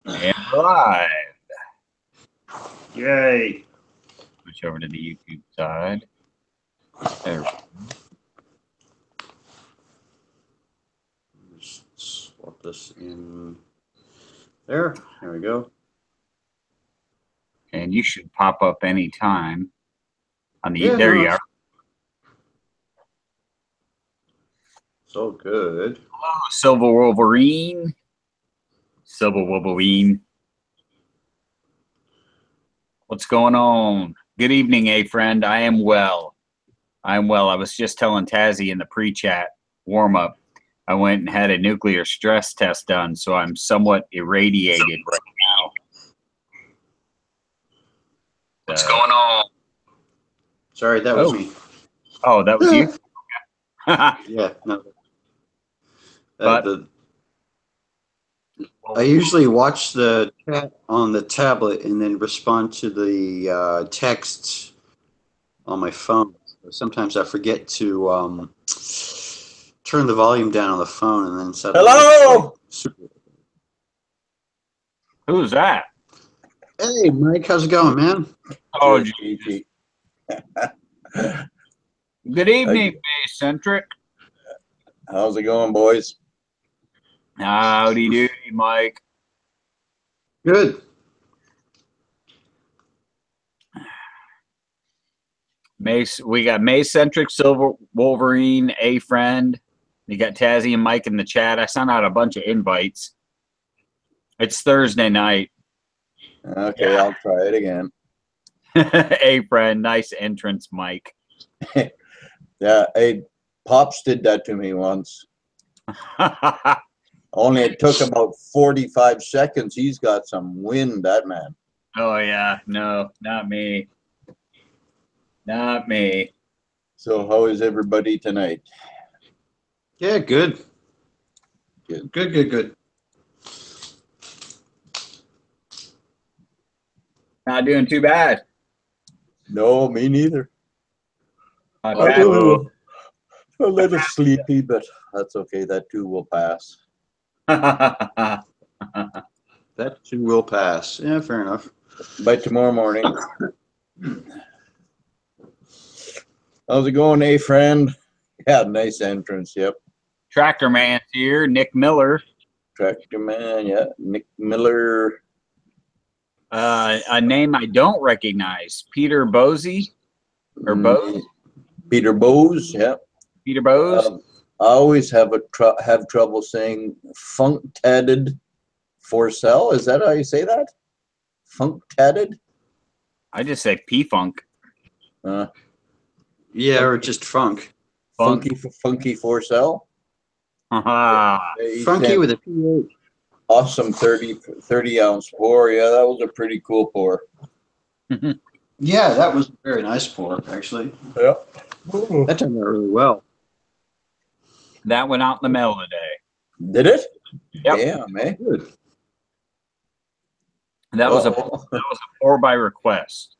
And live. Yay. Switch over to the YouTube side. There we go. Just swap this in there. There we go. And you should pop up anytime on the Yeah, there no, you are. So good. Hello, Silver Wolverine. Silver Wolverine. What's going on? Good evening, friend. I am well. I was just telling Tazzy in the pre-chat warm-up, I went and had a nuclear stress test done, so I'm somewhat irradiated right now. What's going on? Sorry, that was me. Oh, that was you? Yeah, no. But I usually watch the chat on the tablet and then respond to the texts on my phone. Sometimes I forget to turn the volume down on the phone and then suddenly. Hello! Who's that? Hey, Mike, how's it going, man? Oh, Good, Gigi. good evening, Bay-Centric. How's it going, boys? Howdy doody, Mike. Good. Mace, we got May-Centric, Silver Wolverine, a friend. You got Tazzy and Mike in the chat. I sent out a bunch of invites. It's Thursday night. Okay, yeah. I'll try it again. A friend, nice entrance, Mike. Yeah, hey, Pops did that to me once. Only it took about 45 seconds. He's got some wind, that man. Oh, yeah. No, not me. Not me. So how is everybody tonight? Yeah, good. Good. Good. Not doing too bad. No, me neither. A little sleepy, but that's okay. That too will pass. That too will pass. Yeah, fair enough. By tomorrow morning. How's it going, a friend? Yeah, nice entrance. Yep. Tractor Man's here. Nick Miller. Tractor Man. Yeah, Nick Miller. A name I don't recognize. Peter Bosey or Bose. Peter Bose. Yeah. Peter Bose. I always have trouble saying funk-tatted Forcell. Is that how you say that? Funk-tatted? I just say P-Funk. Yeah, or just funk. Funky Forcell? Funky with a PH. Awesome 30 ounce pour. Yeah, that was a pretty cool pour. Yeah, that was a very nice pour, actually. Yeah. That turned out really well. That went out in the mail today. Did it? Yep. Yeah, man. Good. That was a pour by request.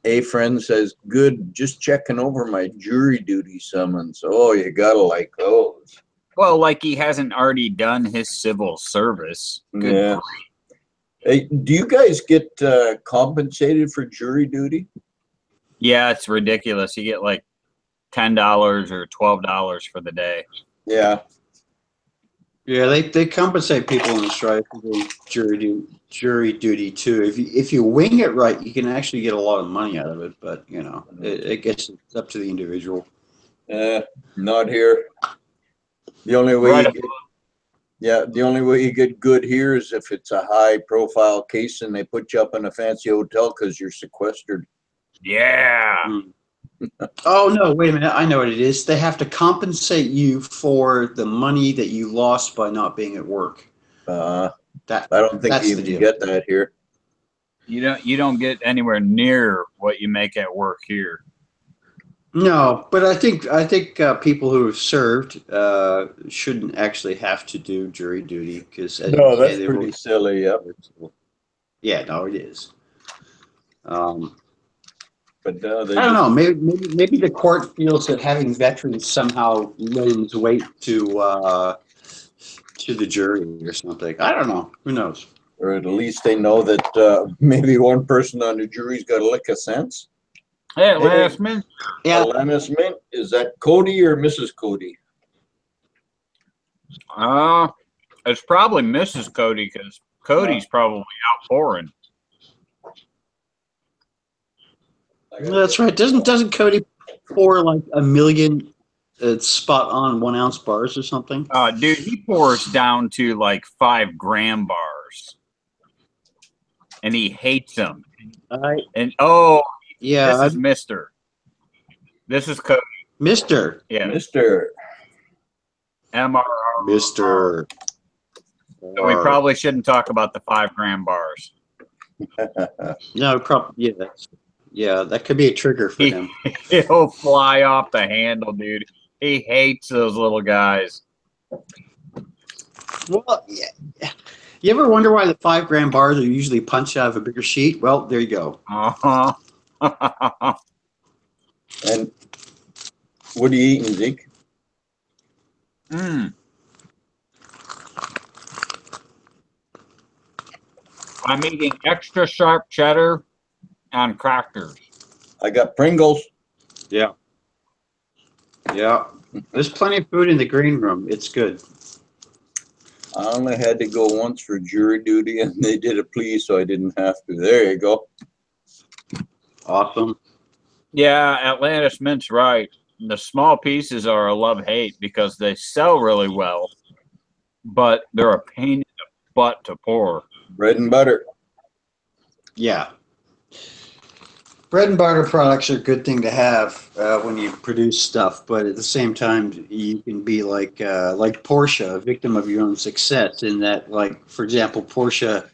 A friend says, good, just checking over my jury duty summons. Oh, you gotta like those. Well, like he hasn't already done his civil service. Good. Yeah. Hey, do you guys get compensated for jury duty? Yeah, it's ridiculous. You get like $10 or $12 for the day. Yeah. Yeah, they compensate people in the strike for the jury duty too. If you wing it right, you can actually get a lot of money out of it. But you know, it gets it's up to the individual. Not here. The only way the only way you get good here is if it's a high-profile case and they put you up in a fancy hotel because you're sequestered. Yeah. Oh no! Wait a minute. I know what it is. They have to compensate you for the money that you lost by not being at work. I don't think you even get that here. You don't get anywhere near what you make at work here. No, but I think people who have served shouldn't actually have to do jury duty because no, that's pretty silly. Yep. Yeah, no, it is. But I don't know. Maybe the court feels that having veterans somehow lends weight to the jury or something. I don't know. Who knows? Or at least they know that maybe one person on the jury's got a lick of sense. Hey, last minute. Yeah. Atlantis Mint, is that Cody or Mrs. Cody? It's probably Mrs. Cody because Cody's probably out pouring. That's right. Doesn't Cody pour like a million spot on 1 ounce bars or something? Dude, he pours down to like 5 gram bars, and he hates them. And yeah, this is Mister. This is Cody. Mister. Yeah, Mr. MRR. Mister. So we probably shouldn't talk about the 5 gram bars. No, probably. Yeah, that could be a trigger for him. He'll fly off the handle, dude. He hates those little guys. Well, yeah. You ever wonder why the 5 gram bars are usually punched out of a bigger sheet? Well, there you go. Uh-huh. And what are you eating, Zeke? I'm eating extra sharp cheddar on crackers. I got Pringles. Yeah. Yeah. There's plenty of food in the green room. It's good. I only had to go once for jury duty, and they did a plea, so I didn't have to. There you go. Awesome. Yeah, Atlantis Mint's right. The small pieces are a love-hate because they sell really well, but they're a pain in the butt to pour. Bread and butter. Yeah. Bread and butter products are a good thing to have when you produce stuff, but at the same time, you can be like Porsche, a victim of your own success. In that, like for example, Porsche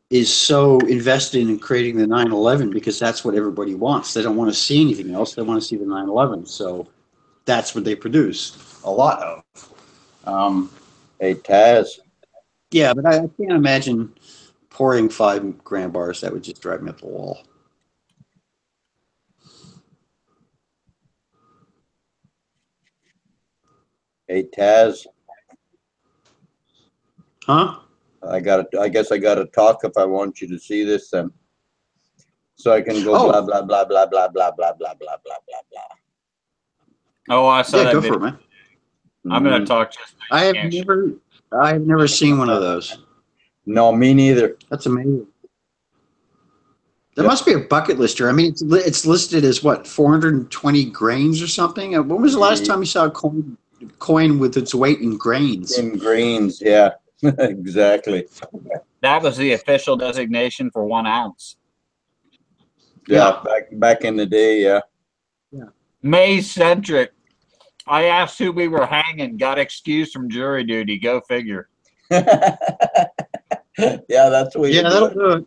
is so invested in creating the 911 because that's what everybody wants. They don't want to see anything else. They want to see the 911. So that's what they produce a lot of. Hey, Taz. Yeah, but I can't imagine pouring 5 gram bars. That would just drive me up the wall. Hey, Taz. Huh? I guess I gotta talk if I want you to see this then. So I can go blah blah blah blah blah blah blah blah blah blah blah blah. Oh, I saw that go video. for it, man. I'm gonna talk just. I have never seen one of those. No, me neither. That's amazing. There must be a bucket lister. I mean, it's listed as what, 420 grains or something. When was the last time you saw a coin with its weight in grains? In grains, yeah. Exactly. That was the official designation for 1 ounce. Yeah, back in the day, yeah. Maze centric. I asked who we were hanging, got excused from jury duty. Go figure. Yeah, that's what. Yeah, that'll do it.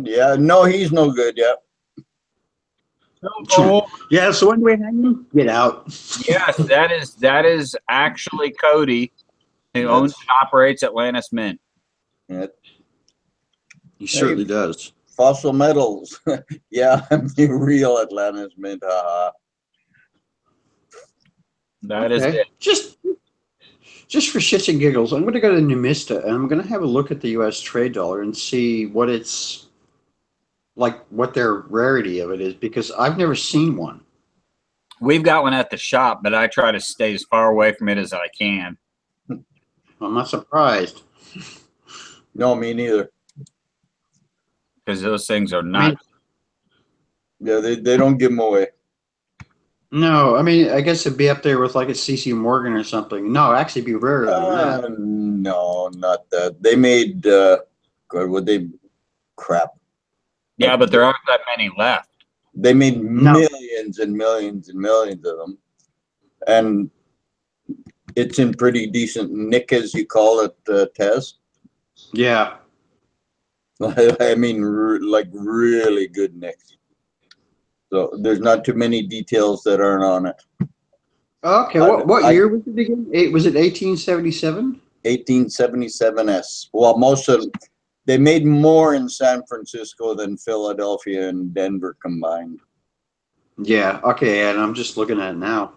Yeah, no, he's no good. Yeah. Yeah. So when do we hang him? Get out. Yes, that is actually Cody, who owns and operates Atlantis Mint. Yeah. He certainly does. Fossil metals. Yeah, I'm the real Atlantis Mint. That is it. Just for shits and giggles, I'm going to go to Numista and I'm going to have a look at the U.S. trade dollar and see what it's like, what their rarity of it is, because I've never seen one. We've got one at the shop, but I try to stay as far away from it as I can. I'm not surprised. No, me neither. Because those things are not. Yeah, they don't give them away. No, I mean, I guess it'd be up there with like a CC Morgan or something. No, actually be rarer than that. No, not that. They made, crap. Yeah, but there aren't that many left. They made millions and millions and millions of them. And it's in pretty decent nick, as you call it, Tez. Yeah. I mean, like really good nick. So there's not too many details that aren't on it. Okay, what year was it again? Was it 1877? 1877S. Well, most of them, they made more in San Francisco than Philadelphia and Denver combined. Yeah, okay, and I'm just looking at it now.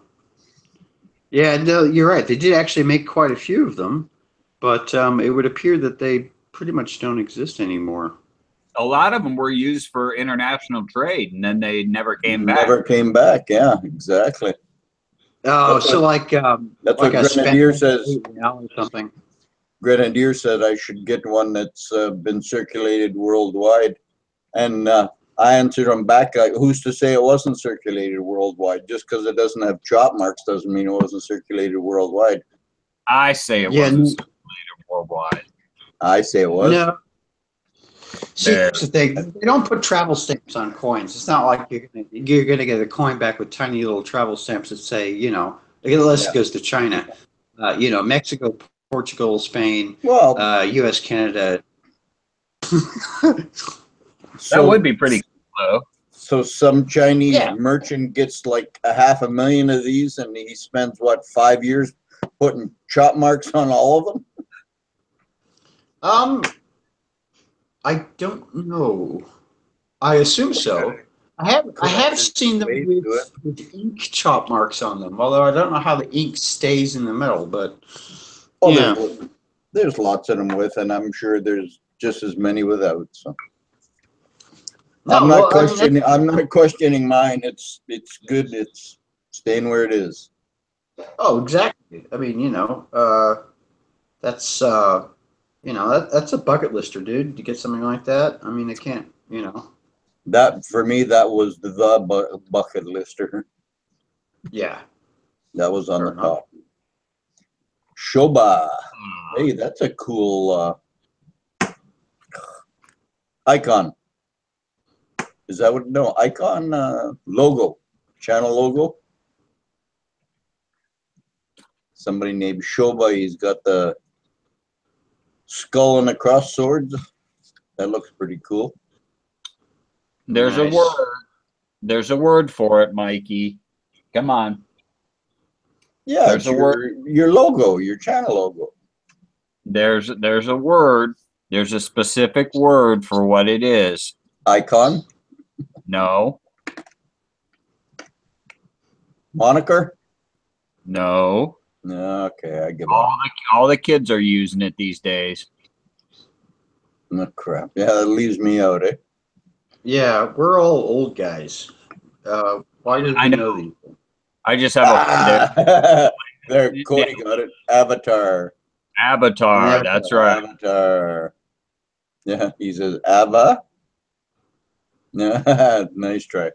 Yeah, no, you're right. They did actually make quite a few of them, but it would appear that they pretty much don't exist anymore. A lot of them were used for international trade, and then they never came back. Never came back. Yeah, exactly. Oh, That's so what- That's like what a Grenadier Spanish says. now or something. Grenadier said I should get one that's been circulated worldwide. And I answered him back, who's to say it wasn't circulated worldwide? Just because it doesn't have chop marks doesn't mean it wasn't circulated worldwide. I say it wasn't circulated worldwide. I say it was. No. See, here's the thing. They don't put travel stamps on coins. It's not like you're gonna get a coin back with tiny little travel stamps that say, unless it goes to China, Mexico, Portugal, Spain, Well, U.S., Canada. That would be pretty cool, though. So some Chinese Yeah. merchant gets like 500,000 of these, and he spends what, 5 years putting chop marks on all of them? I don't know. I assume so. I have seen them with ink chop marks on them, although I don't know how the ink stays in the metal. But There's lots of them with, and I'm sure there's just as many without. So I'm not questioning. I'm not questioning mine. It's good. It's staying where it is. Oh, exactly. I mean, that's that's a bucket lister, dude. To get something like that, I mean, it can't, That for me, that was the bucket lister. Yeah. That was on Fair the enough. top. Shoba. Hey, that's a cool icon. Is that what? No, icon logo, channel logo. Somebody named Shoba. He's got the skull and the cross swords. That looks pretty cool. There's Nice. a word. There's a word for it, Mikey. Come on. Yeah, There's it's a your logo, your channel logo. There's a word. There's a specific word for what it is. Icon, No. moniker. No. Okay, I give up. All the kids are using it these days. No crap. Yeah, that leaves me out, eh? Yeah, we're all old guys. Why do I we know. know these? I just have a There, Cody got it. Avatar. avatar. That's right. Avatar. Yeah, he says Ava. Yeah, nice try.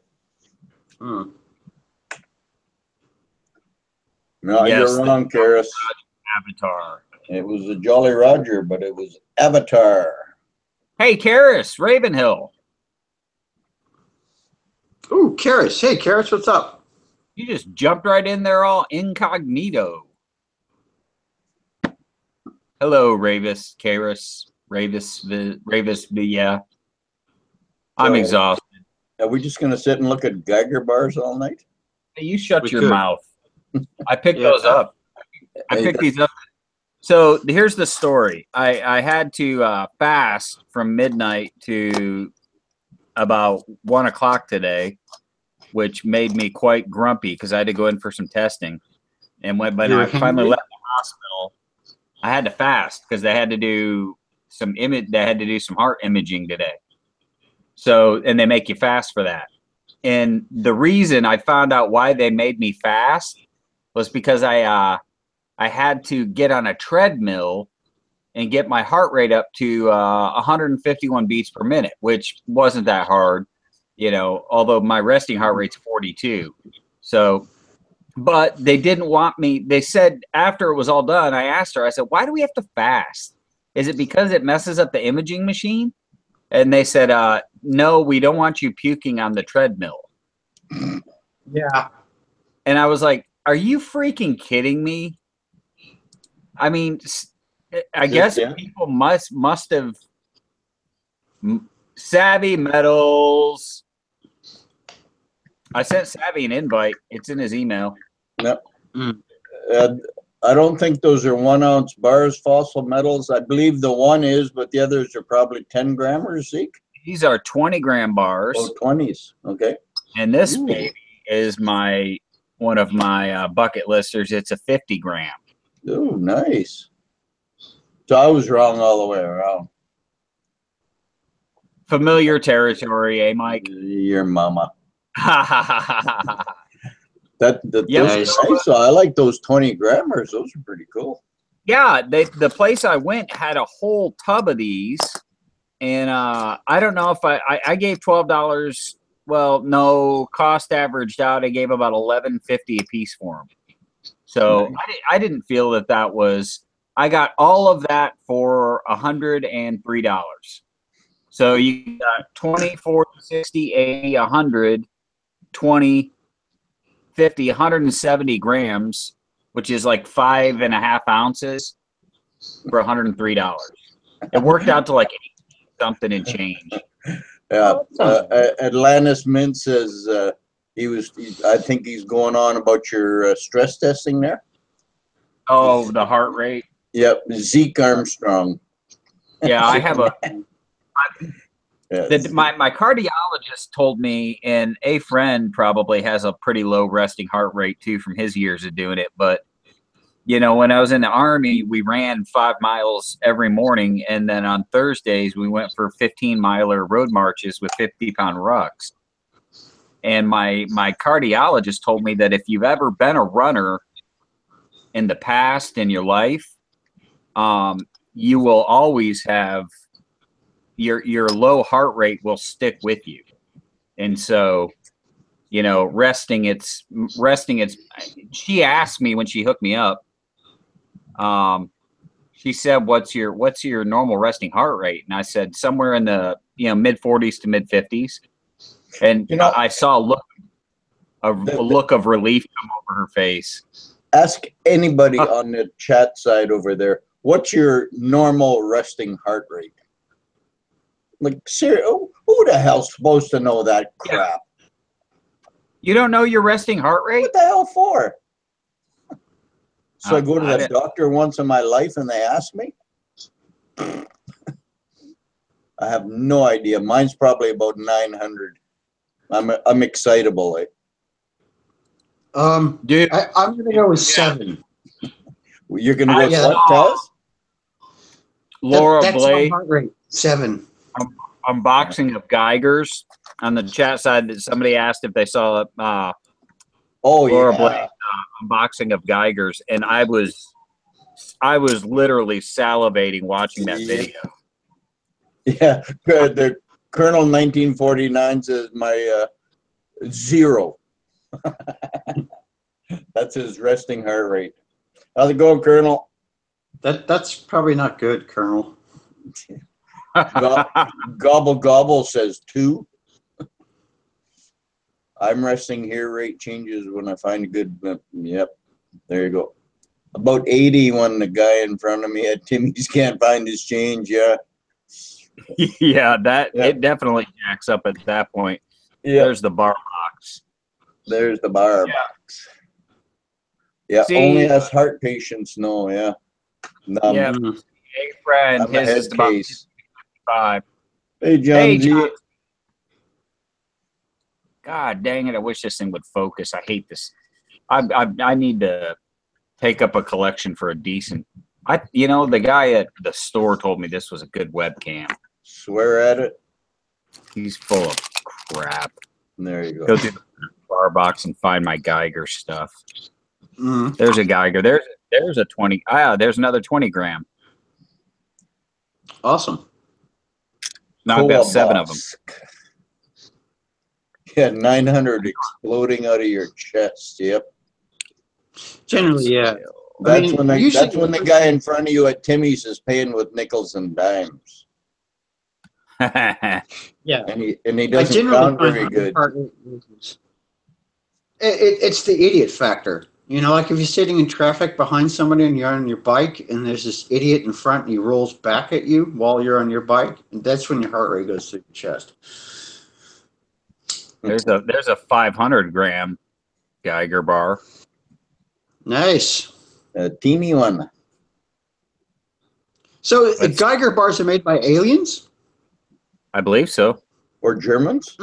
Hmm. No, Yes, you're wrong, Karis. Avatar. It was a Jolly Roger, but it was Avatar. Hey, Karis, Ravenhill. Ooh, Karis. Hey, Karis, what's up? You just jumped right in there all incognito. Hello, Ravis, Karis, Ravis, yeah. I'm So- exhausted. Are we just gonna sit and look at Geiger bars all night? Hey, you shut We your could. mouth. I picked Yeah. those up. I Hey, picked these up. So here's the story. I had to fast from midnight to about 1 o'clock today, which made me quite grumpy because I had to go in for some testing. And when You were I finally hungry? left the hospital, I had to fast because they had to do some heart imaging today. So, and they make you fast for that. And the reason I found out why they made me fast was because I had to get on a treadmill and get my heart rate up to 151 beats per minute, which wasn't that hard, although my resting heart rate's 42. So, but they didn't want me. They said after it was all done, I asked her, I said, why do we have to fast? Is it because it messes up the imaging machine? And they said, no, we don't want you puking on the treadmill. Yeah. And I was like, are you freaking kidding me? I mean, I guess Yeah. people must have Savvy Metals. I sent Savvy an invite. It's in his email. Yep. Mm. I don't think those are 1 ounce bars, Fossil Metals. I believe the one is, but the others are probably 10 grammers, Zeke? These are 20-gram bars. Oh, 20s. Okay. And this Ooh. baby is one of my bucket listers. It's a 50-gram. Oh, nice. So I was wrong all the way around. Familiar territory, eh, Mike? Your mama. Those Yep. are nice. So I like those 20 grammars. Those are pretty cool. Yeah, the place I went had a whole tub of these, and I don't know if I gave $12. Well, no, cost averaged out. I gave about $11.50 a piece for them. So Nice. I didn't feel that was. I got all of that for $103. So you got 20, 40, 60, 80, 100, 20, 50, 170 grams, which is like 5.5 ounces for $103. It worked out to like 80 something and change. Yeah. Atlantis Mint says I think he's going on about your stress testing there. Oh, the heart rate. Yep. Zeke Armstrong. Yeah, I have a. Yes. My cardiologist told me, and a friend probably has a pretty low resting heart rate too from his years of doing it. But, you know, when I was in the Army, we ran 5 miles every morning. And then on Thursdays, we went for 15-miler road marches with 50-pound rucks. And my cardiologist told me that if you've ever been a runner in the past in your life, you will always have your low heart rate will stick with you. And so, you know, resting it's she asked me when she hooked me up, she said, what's your normal resting heart rate? And I said somewhere in the, you know, mid 40s to mid 50s. And You know, I saw a look of relief come over her face. ask anybody on the chat side over there, what's your normal resting heart rate? Like, seriously, who the hell's supposed to know that crap? You don't know your resting heart rate? What the hell for? So I go to I the doctor once in my life and they ask me? I have no idea. Mine's probably about 900. I'm excitable. Like. Dude, I'm gonna go with 7. You're gonna go Yeah. what, Taz? Laura That's Blake. my heart rate. 7. Unboxing of Geigers on the chat side that somebody asked if they saw Oh Laura yeah. Blake unboxing of Geigers, and I was literally salivating watching that video. Yeah, the Colonel 1949 says my 0. That's his resting heart rate. How's it going, Colonel? That's probably not good, Colonel. Gobble Gobble says 2. I'm resting here rate changes when I find a good. Yep, there you go. About 80 when the guy in front of me at Timmy's can't find his change. Yeah. Yeah, Yeah. It definitely jacks up at that point. Yeah. There's the bar box. There's the bar box. Yeah, See, only us heart patients know. Yeah. Yeah. Hey, friend, I'm a his head is about case. 5. Hey, John Hey, Z. John. God dang it! I wish this thing would focus. I hate this. I need to take up a collection for a decent. The guy at the store told me this was a good webcam. Swear at it. He's full of crap. There you Go go. through the bar box and find my Geiger stuff. Mm. There's a Geiger. There's a 20. There's another 20 gram. Awesome. Now I've got 7 of them. Yeah, 900 exploding out of your chest. Yep. Generally, yeah. That's when usually- the guy in front of you at Timmy's is paying with nickels and dimes, Yeah. and he I doesn't generally sound find very good. heart rate movements. It's the idiot factor. You know, like if you're sitting in traffic behind somebody and you're on your bike and there's this idiot in front and he rolls back at you while you're on your bike, and that's when your heart rate goes through your chest. There's a 500 gram Geiger bar. Nice. A teeny one. So Geiger bars are made by aliens? I believe so. Or Germans?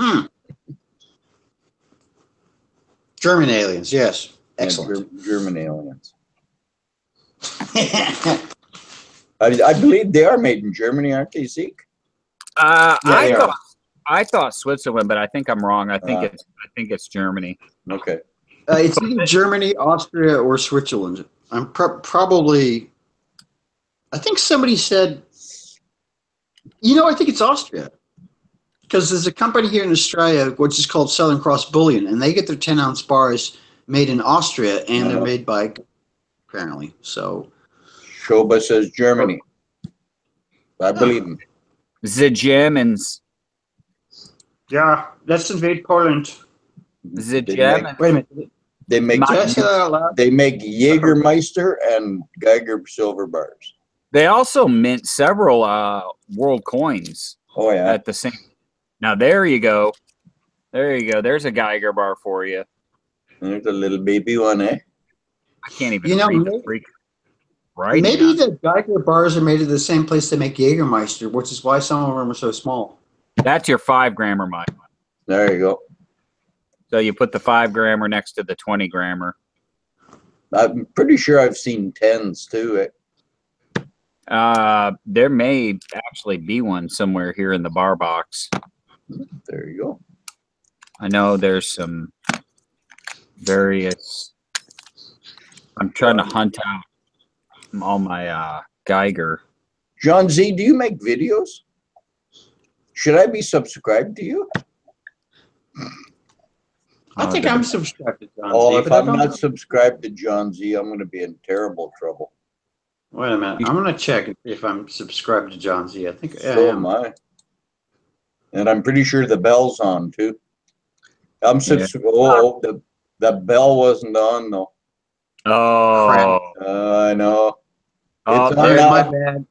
German aliens, yes. Yeah, Excellent. German aliens. I believe they are made in Germany, aren't they, Zeke? Yeah. I thought Switzerland, but I think I'm wrong. I think Uh. it's Germany. Okay. It's either Germany, Austria, or Switzerland. I'm probably. I think somebody said. I think it's Austria. Because there's a company here in Australia which is called Southern Cross Bullion, and they get their 10-ounce bars made in Austria, and they're made by apparently. So Shoba says Germany. I believe him. The Germans. yeah, let's invade Poland. The Germans. Wait a minute. They make Did I say that out loud? they make Jägermeister and Geiger silver bars. They also mint several world coins Oh yeah. at the same. Now there you go. There you go. There's a Geiger bar for you. There's a little baby one, eh? I can't even read the freak. Right. Maybe the Geiger bars are made at the same place they make Jägermeister, which is why some of them are so small. That's your 5 grammer, Mike. There you go. So you put the 5 grammer next to the 20 grammer. I'm pretty sure I've seen 10s too. There may actually be one somewhere here in the bar box. There you go. I know there's some various. I'm trying to hunt out all my Geiger. John Z, do you make videos? Should I be subscribed to you? I think I'm subscribed to John Oh, Z. if I'm not subscribed to John Z, I'm going to be in terrible trouble. Wait a minute. I'm going to check and see if I'm subscribed to John Z. I think I So am. am I. And I'm pretty sure the bell's on too. I'm subscribed. Oh, the bell wasn't on though. Oh, I know. Oh, It's on There's now. my bad.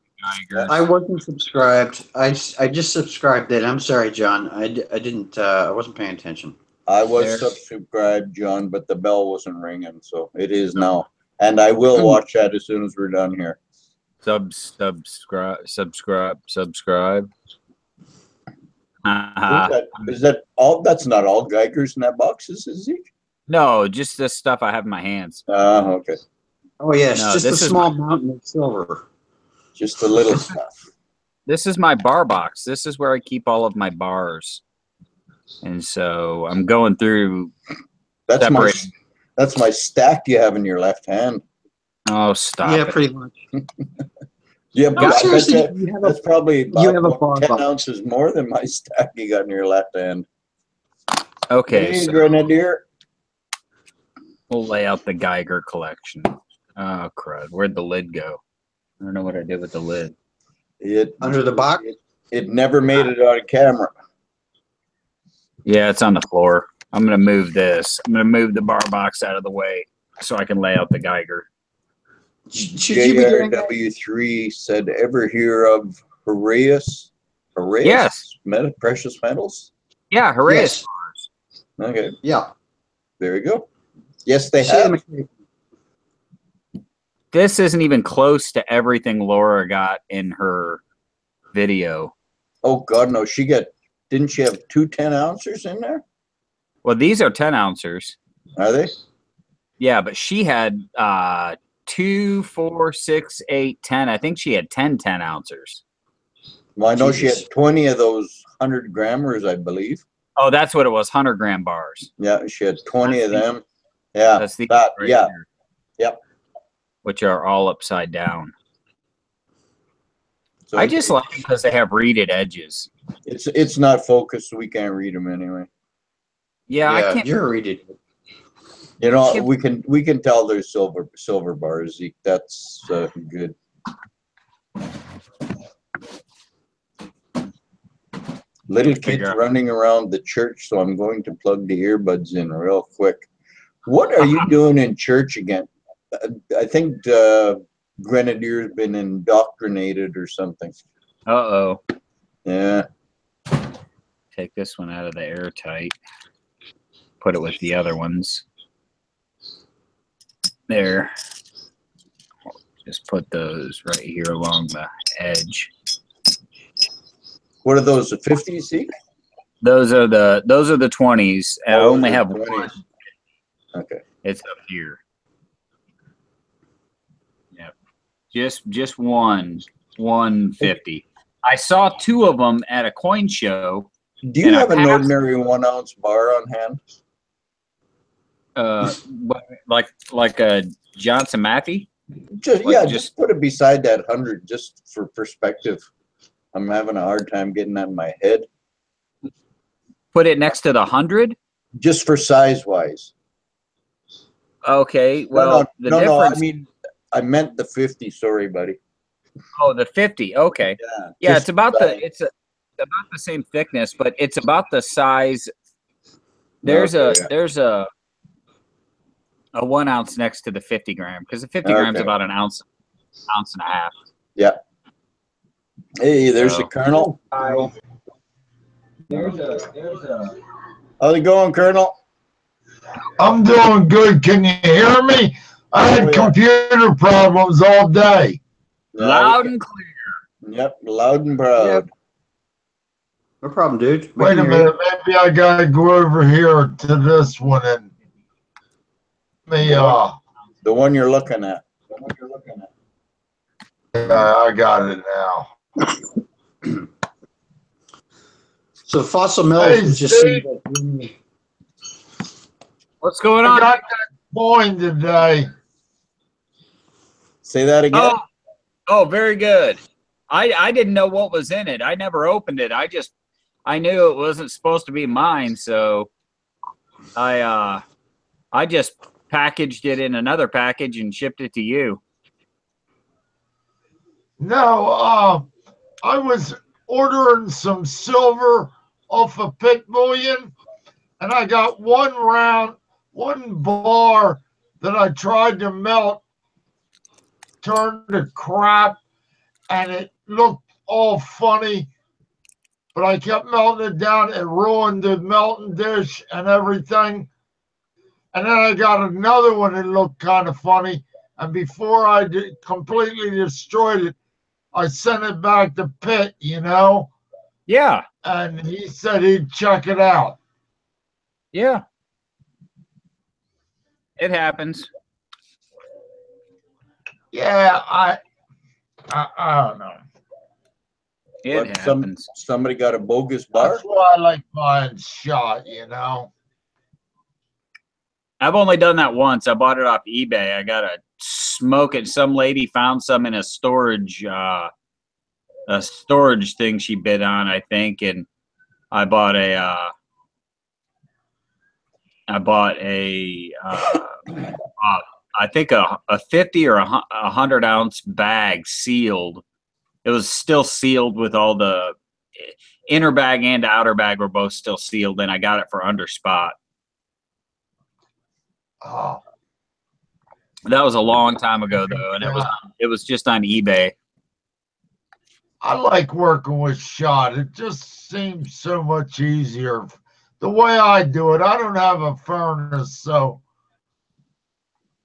Geiger. I wasn't subscribed. I just subscribed it. I'm sorry, John. I didn't. I wasn't paying attention. I was There. subscribed, John, but the bell wasn't ringing, so it is now. And I will watch that as soon as we're done here. Subscribe. Is that all? That's not all Geigers in that box, is it? No, just the stuff I have in my hands. Okay. Oh yes, No, just a this is small mountain of silver. Just the little stuff. This is my bar box. This is where I keep all of my bars. And so I'm going through. That's my separating. stack you have in your left hand. Oh, stop Yeah, it. pretty much. Yeah, No, but I bet seriously, that, you have that's probably you have a about bar 10 box. ounces more than my stack you got in your left hand. Okay, Hey, so Grenadier. we'll lay out the Geiger collection. Oh, crud. Where'd the lid go? I don't know what I did with the lid. Under the box? It never made it on camera. Yeah, it's on the floor. I'm going to move this. I'm going to move the bar box out of the way so I can lay out the Geiger. Should you be doing that? JRW3 said, ever hear of Heraeus? Heraeus? Yes. Precious metals? Yeah, Heraeus. Yes. Okay, Yeah. there you go. Yes, they Say have. them- This isn't even close to everything Laura got in her video. Oh, God, no. Didn't she have 2 10-ounces in there? Well, these are 10 ounces. Are they? Yeah, but she had 2, 4, 6, 8, 10. I think she had 10 ounces. Well, I know she Jesus. had 20 of those 100 grammers, I believe. Oh, that's what it was, 100 gram bars. Yeah, she had 20 of them. Yeah, That's the that, right yeah. here, Yep. which are all upside down. So I just like them because they have reeded edges. it's not focused, so we can't read them anyway. Yeah, I can't. You're reading. You know, Can't- we can tell they're silver bars, Zeke. That's good. Little kids Figure out. running around the church, so I'm going to plug the earbuds in real quick. What are you doing in church again? I think Grenadier's been indoctrinated or something. Uh-oh. Yeah. Take this one out of the airtight. Put it with the other ones. There. Just put those right here along the edge. What are those? The 50s, Zeke? Those are the 20s. I Oh, only those are have 20s. one. Okay. It's up here. Yep. Just one 150. I saw 2 of them at a coin show. Do you And I have an passed- ordinary 1 ounce bar on hand? Like a Johnson Matthey. Just Like, yeah, just- just put it beside that 100, just for perspective. I'm having a hard time getting that in my head. Put it next to the 100. Just for size wise. Okay. Well, the no, difference. I mean, I meant the 50. Sorry, buddy. Oh, the 50. Okay. Yeah. Yeah, just it's about size. about the same thickness, but it's about the size. There's a 1 ounce next to the 50 gram, because the 50 grams Okay. about an ounce and a half. Yeah. Hey, there's So- the Colonel. There's a. How's it going, Colonel? I'm doing good. Can you hear me? I had Oh, yeah. computer problems all day. Loud and clear. Yep, loud and proud. No problem, dude. We Wait a can hear you. minute. Maybe I gotta go over here to this one and The one you're looking at. I got it now. So Fossil Mills Hey, was just Steve. saying that What's going I on? got that coin today. Say that again. Oh, very good. I didn't know what was in it. I never opened it. I knew it wasn't supposed to be mine, so I just packaged it in another package and shipped it to you. No, I was ordering some silver off of Pit Bullion, and I got one bar that I tried to melt turned to crap, and it looked all funny, but I kept melting it down. It ruined the melting dish and everything. And then I got another one that looked kind of funny, and before I completely destroyed it, I sent it back to Pitt, Yeah, and he said he'd check it out. yeah. It happens. Yeah, I don't know. It But happens. somebody got a bogus bar. That's why I like buying shot, I've only done that once. I bought it off eBay. I got a smoke it. Some lady found some in a storage thing she bid on, I think, and I bought I think a 50 or a 100 ounce bag sealed. It was still sealed with all the inner bag and outer bag were both still sealed, and I got it for under spot. Oh, That was a long time ago though, and it was just on eBay. I like working with shot. It just seems so much easier. The way I do it, I don't have a furnace, so,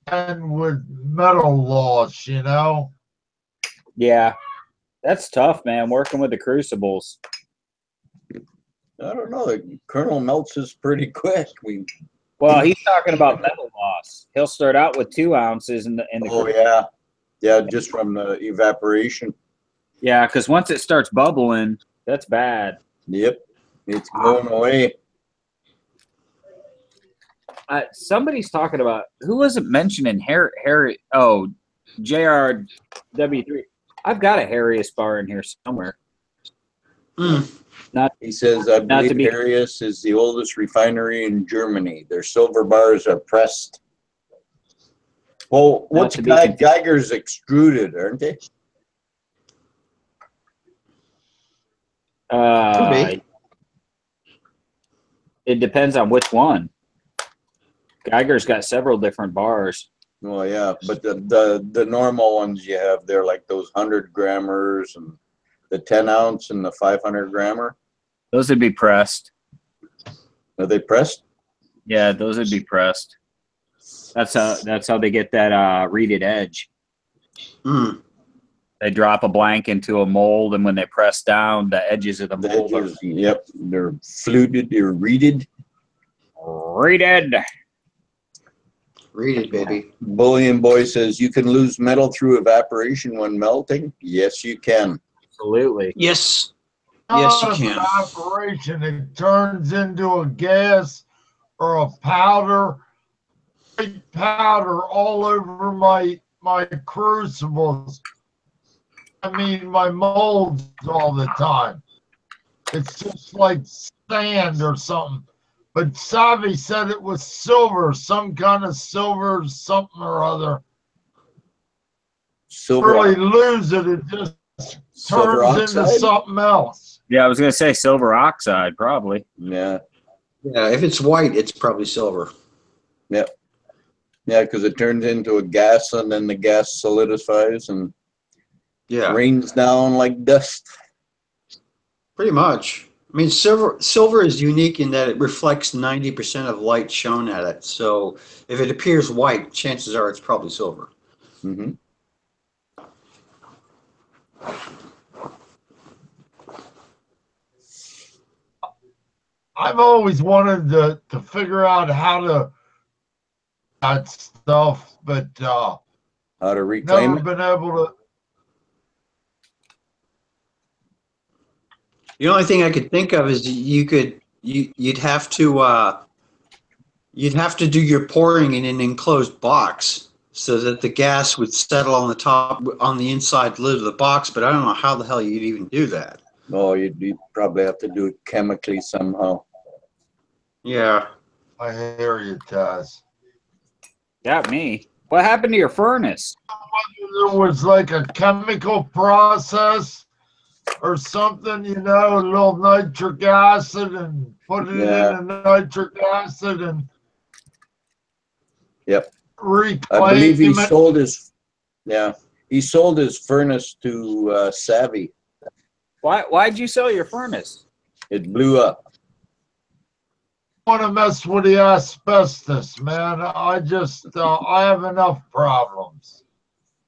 and with metal loss, Yeah, that's tough, man. Working with the crucibles. I don't know. The Colonel melts his pretty quick. Well, he's talking about metal loss. He'll start out with 2 ounces in the. Oh yeah, yeah, just from the evaporation. Yeah, because once it starts bubbling, that's bad. Yep, it's going away. Somebody's talking about, who was it mentioning Harry? Oh, JRW3. I've got a Harrius bar in here somewhere. He says, I Not to believe be- Harrius is the oldest refinery in Germany. Their silver bars are pressed. Well, what's to be Geiger's extruded, aren't they? It depends on which one. Geiger's got several different bars. Well, yeah, but the normal ones you have, they're like those 100 grammers and the 10 ounce and the 500 grammer. Those would be pressed. Are they pressed? Yeah, those would be pressed. That's how they get that reeded edge. They drop a blank into a mold, and when they press down, the edges of the The mold edges, yep, they're fluted, they're reeded. are reeded. Read it, baby. Bullion Boy says, you can lose metal through evaporation when melting. Yes, you can. Absolutely. Yes. Yes, you Not can. evaporation. It turns into a gas or a powder, white powder all over my crucibles. I mean, my molds all the time. It's just like sand or something. But Savi said it was silver, some kind of silver, something or other. Silver, Really lose it, it just silver turns into oxide? something else. Yeah, I was gonna say silver oxide, probably. Yeah. Yeah, if it's white, it's probably silver. Yeah, because it turns into a gas and then the gas solidifies and Yeah, rains down like dust. pretty much. I mean, silver is unique in that it reflects 90% of light shown at it. So if it appears white, chances are it's probably silver. Hmm. I've always wanted to figure out how to that stuff, but How to reclaim never it? been able to. The only thing I could think of is you'd have to do your pouring in an enclosed box so that the gas would settle on the top on the inside lid of the box. But I don't know how the hell you'd even do that. Oh, you'd probably have to do it chemically somehow. Yeah. I hear you, Taz. Got me. What happened to your furnace? There was like a chemical process or something, you know, a little nitric acid and put it Yeah. in the nitric acid and Yep. reclaim I believe he it. sold his furnace to Savvy. Why'd you sell your furnace? It blew up. Want to mess with the asbestos, man. I just I have enough problems.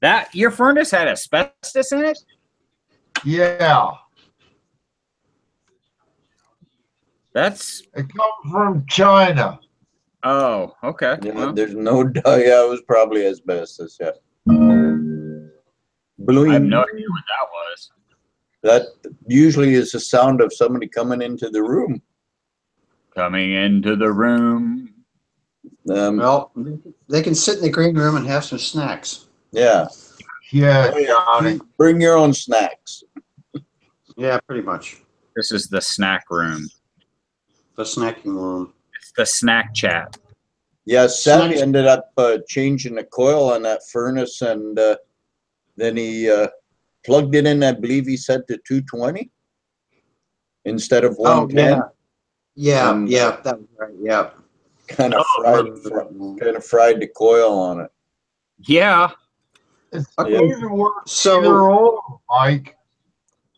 That your furnace had asbestos in it? Yeah, That's it comes from China. oh, okay. Yeah, Well, there's no doubt. Yeah, it was probably asbestos. Yeah. I have no Bling. idea what that was. That usually is the sound of somebody coming into the room. Coming into the room. Well, they can sit in the green room and have some snacks. Yeah. Yeah, Johnny. Bring your own snacks. Yeah, pretty much. This is the snack room. The snacking room. It's the snack chat. Yeah, Savvy Snacks. ended up changing the coil on that furnace, and then he plugged it in. I believe he said to 220 instead of 110. Yeah, And, yeah, that was right. Yeah. Kind of fried the coil on it. Yeah. It's Okay. supposed to work So- either or, Mike.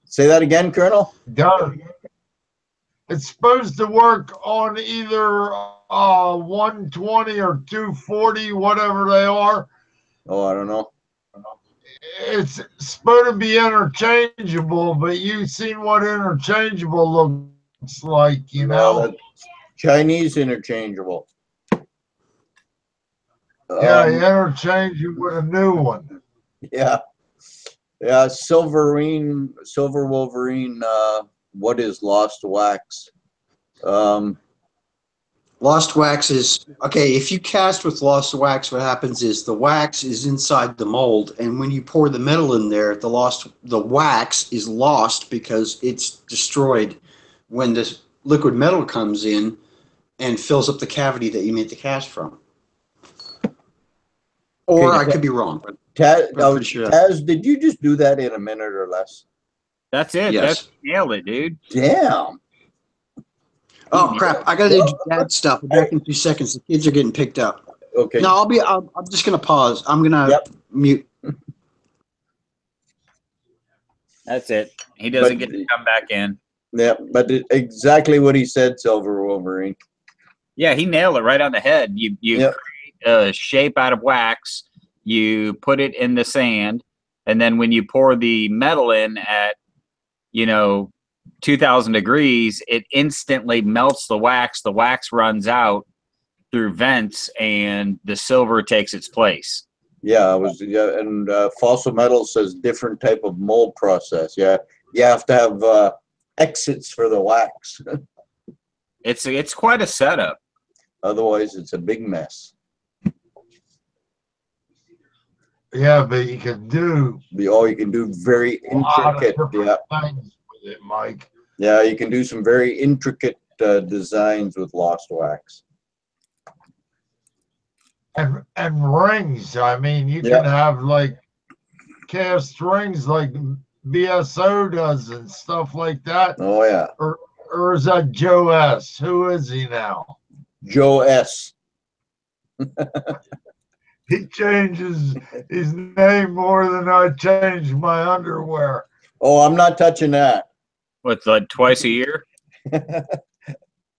Say that again, Colonel. Done. It's supposed to work on either 120 or 240, whatever they are. Oh, I don't know. It's supposed to be interchangeable, but you've seen what interchangeable looks like, you Well, know? that's Chinese interchangeable. Yeah, you interchange it with a new one. Yeah. Yeah, Silver Wolverine, what is Lost Wax? Lost wax is okay. If you cast with lost wax, what happens is the wax is inside the mold, and when you pour the metal in there, the wax is lost because it's destroyed when this liquid metal comes in and fills up the cavity that you made the cast from. Or Okay, I could be wrong, but Taz, I'm pretty sure Taz, did you just do that in a minute or less? That's it. Yes. That's nailed it, dude. Damn. oh crap! I gotta do dad stuff. I'm back in 2 seconds. The kids are getting picked up. Okay. No, I'm just gonna pause. I'm gonna Yep. mute. That's it. He doesn't But- get to come back in. Yeah, but exactly what he said, Silver Wolverine. Yeah, he nailed it right on the head. You Yep. create a shape out of wax, you put it in the sand, and then when you pour the metal in at, 2,000 degrees, it instantly melts the wax. The wax runs out through vents, and the silver takes its place. Yeah, and Fossil Metal says different type of mold process. Yeah, you have to have exits for the wax. It's quite a setup. Otherwise, it's a big mess. Yeah, but you can do You can do very a lot of intricate. different Yeah, things with it, Mike. yeah, you can do some very intricate designs with lost wax. And rings. I mean, you Yeah. can have like cast rings like BSO does and stuff like that. Oh yeah, Or is that Joe S? Who is he now? Joe S. He changes his name more than I change my underwear. Oh, I'm not touching that. What's like twice a year?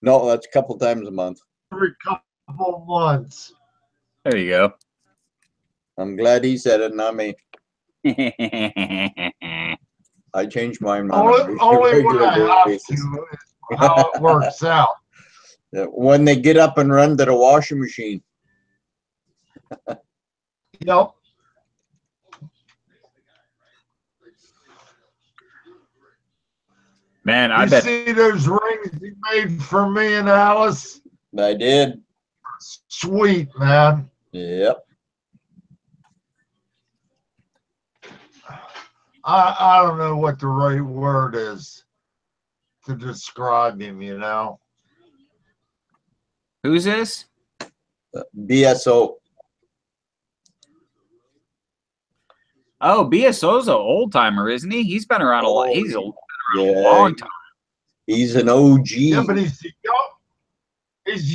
No, that's a couple times a month. Every couple months. There you go. I'm glad he said it, not me. I change mine on a Only when I regular have basis. to is how it works out. Yeah, when they get up and run to the washing machine. Yep. Man, I You bet. see those rings he made for me and Alice? I did. Sweet, man. Yep. I don't know what the right word is to describe him, you know. Who's this? BSO. Oh, BSO's an old timer, isn't he? He's been around a lot. Oh, He's been around yeah, a long time. He's an OG. Yeah, but he's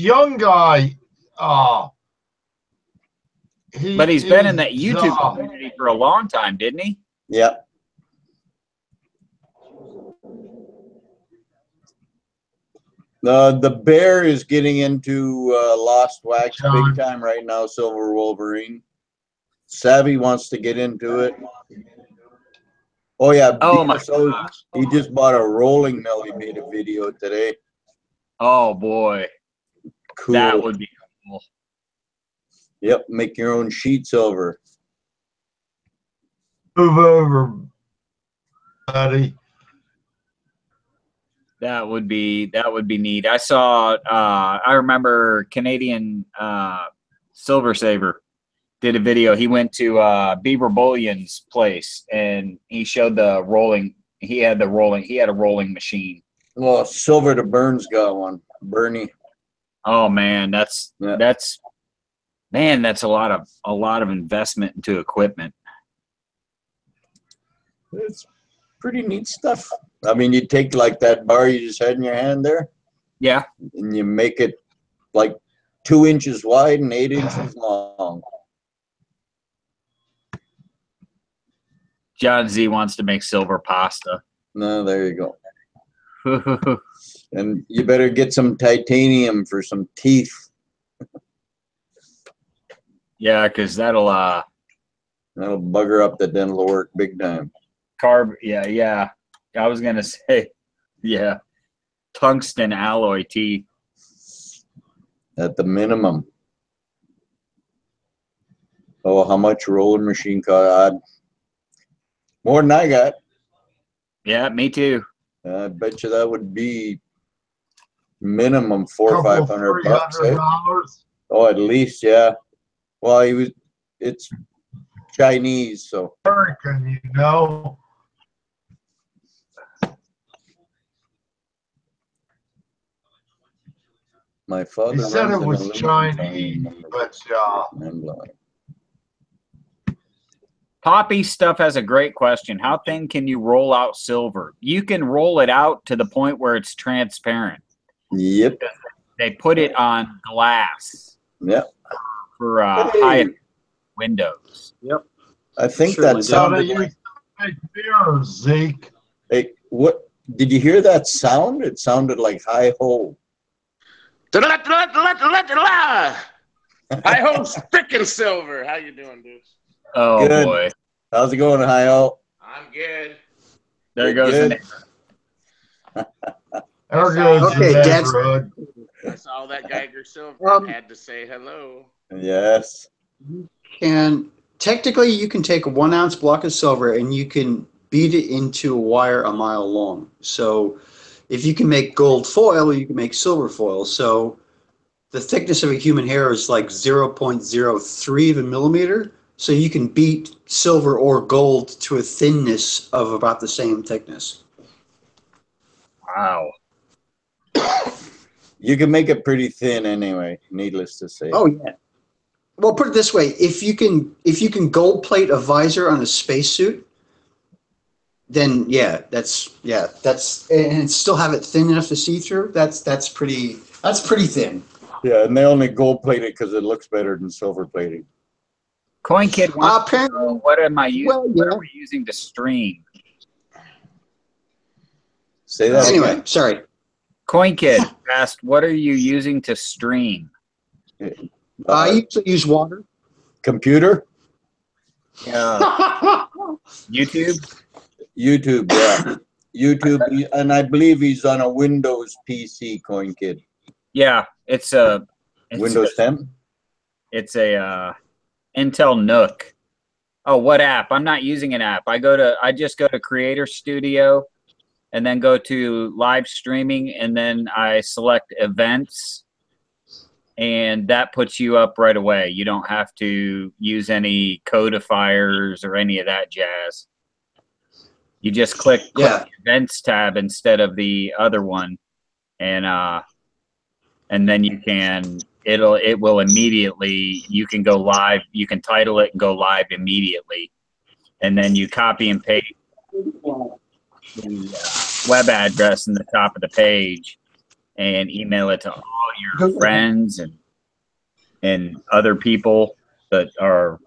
young guy. But he's been in that YouTube community for a long time, didn't he? Yep. The Bear is getting into Lost Wax big time right now, Silver Wolverine. Savvy wants to get into it. Oh, yeah. Oh, my BSO, gosh. he just bought a rolling mill. He made a video today. Oh, boy. Cool. That would be cool. Yep. Make your own sheet silver. Move over, buddy. That would be neat. I saw I remember Canadian Silver Saver did a video. He went to Beaver Bullion's place and he showed the rolling. He had a rolling machine. Well, Silver to Burns got one. Bernie. Oh man, that's Yeah. a lot of investment into equipment. It's pretty neat stuff. I mean, you take like that bar you just had in your hand there, Yeah. and you make it like 2 inches wide and 8 inches long. John Z wants to make silver pasta. No, there you go. And you better get some titanium for some teeth. Yeah, because that'll bugger up the dental work big time. yeah. I was gonna say, yeah, tungsten alloy teeth. At the minimum. Oh, how much rolling machine cost? More than I got. Yeah, me too. I bet you that would be minimum $400 or $500. Eh? $300. Oh, at least, yeah. Well, it's Chinese, so. American, you know. My father. He said it runs an was aluminum Chinese, farm. but Mind-blowing. Poppy Stuff has a great question. How thin can you roll out silver? You can roll it out to the point where it's transparent. Yep. They put it on glass Yep. for high windows. Yep. I think Certainly that do. how they sounded. used to make mirrors, Zeke. Hey, what did you hear that sound? It sounded like hi ho. Hi ho, frickin' Silver. How you doing, dudes? Oh Good. boy. How's it going, hi ho? I'm good. There goes Good. There goes Okay, the Dad's- neighborhood. I saw that Geiger Silver. Had to say hello. Yes. And technically, you can take a 1 ounce block of silver and you can beat it into a wire a mile long. So if you can make gold foil, you can make silver foil. So the thickness of a human hair is like 0.03 of a millimeter. So you can beat silver or gold to a thinness of about the same thickness. Wow. You can make it pretty thin anyway, needless to say. Oh yeah. Well, put it this way: if you can gold plate a visor on a spacesuit, then that's and still have it thin enough to see through. That's pretty thin. Yeah, and they only gold plate it because it looks better than silver plating. Coin Kid wants to Apparently, know, what am I using? well, What yeah. are we using to stream? Say that Anyway, again. sorry. Coin Kid asked, what are you using to stream? I usually use water. Computer? YouTube? YouTube, yeah. YouTube, and I believe he's on a Windows PC, Coin Kid. Yeah, it's Windows 10? It's a Intel Nook. Oh, what app? I'm not using an app. I just go to Creator Studio and then go to live streaming, and then I select events, and that puts you up right away. You don't have to use any codifiers or any of that jazz. You just click the events tab instead of the other one, and then you can it will immediately, you can go live, you can title it and go live immediately, and then you copy and paste the web address in the top of the page and email it to all your friends and other people that are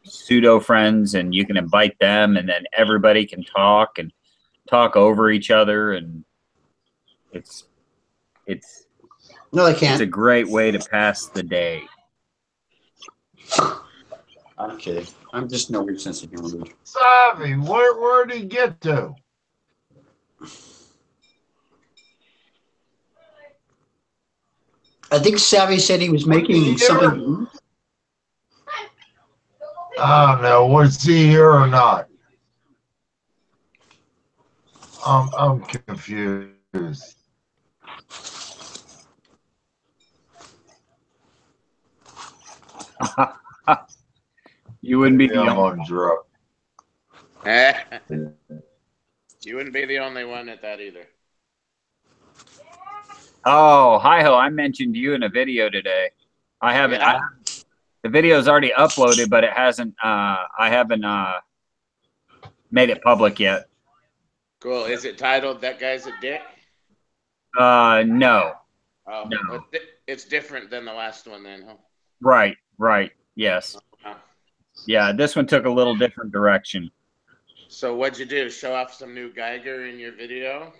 pseudo friends, and you can invite them, and then everybody can talk over each other, and it's No, they can't. it's a great way to pass the day. I'm kidding. I'm just no weird sense of humor. Savvy, where'd he get to? I think Savvy said he was making something. I don't know. Was he here or not? I'm confused. You wouldn't be the I'm only on drop. You wouldn't be the only one at that either. Oh, hi-ho, I mentioned you in a video today. I haven't, the video's already uploaded, but it hasn't, I haven't made it public yet. Cool. Is it titled "That Guy's a Dick"? No. Oh, No. it's different than the last one then, huh? Right, yes. Oh. Yeah, this one took a little different direction. So what'd you do? Show off some new Geiger in your video?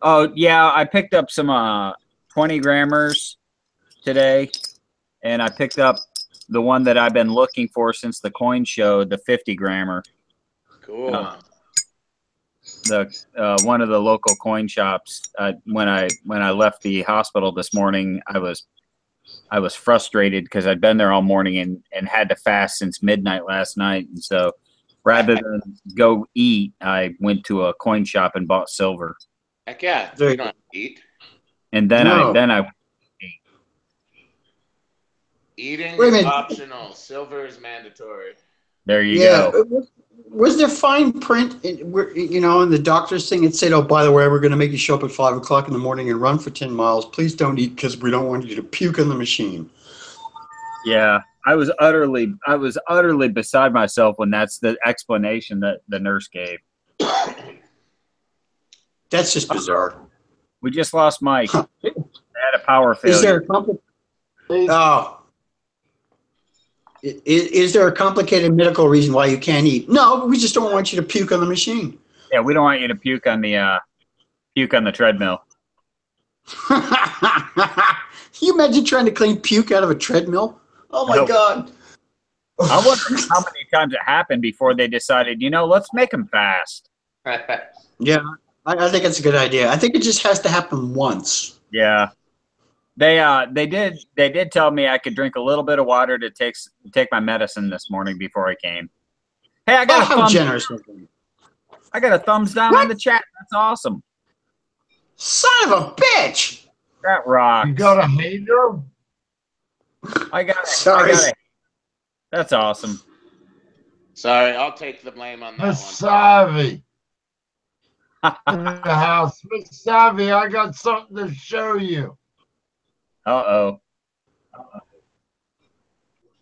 Oh, yeah, I picked up some 20 grammars today, and I picked up the one that I've been looking for since the coin show, the 50 grammer. Cool. The one of the local coin shops. When I left the hospital this morning, I was frustrated because I'd been there all morning and had to fast since midnight last night, and so rather than go eat, I went to a coin shop and bought silver. Heck yeah. Very You don't eat. And then I Eating Wait a is minute. optional. Silver is mandatory. there you go. Was there fine print, in the doctor's thing? It said, "Oh, by the way, we're going to make you show up at 5 o'clock in the morning and run for 10 miles. Please don't eat because we don't want you to puke on the machine." Yeah, I was utterly beside myself when that's the explanation that the nurse gave. That's just bizarre. We just lost Mike. They had a power failure. Is there is there a complicated medical reason why you can't eat? No, we just don't want you to puke on the machine. Yeah, we don't want you to puke on the treadmill. You imagine trying to clean puke out of a treadmill? Oh my Nope. God. I wonder how many times it happened before they decided, let's make them fast. Yeah, I think it's a good idea. I think it just has to happen once. Yeah. They did tell me I could drink a little bit of water to take my medicine this morning before I came. Hey, I got a How fun. generous of them. I got a thumbs down in the chat. That's awesome. Son of a bitch! That rocks. You got a hater? I got it. Sorry. I got it. That's awesome. Sorry, I'll take the blame on that Miss one. Savvy. In the house. Miss Savvy, I got something to show you. Uh-oh.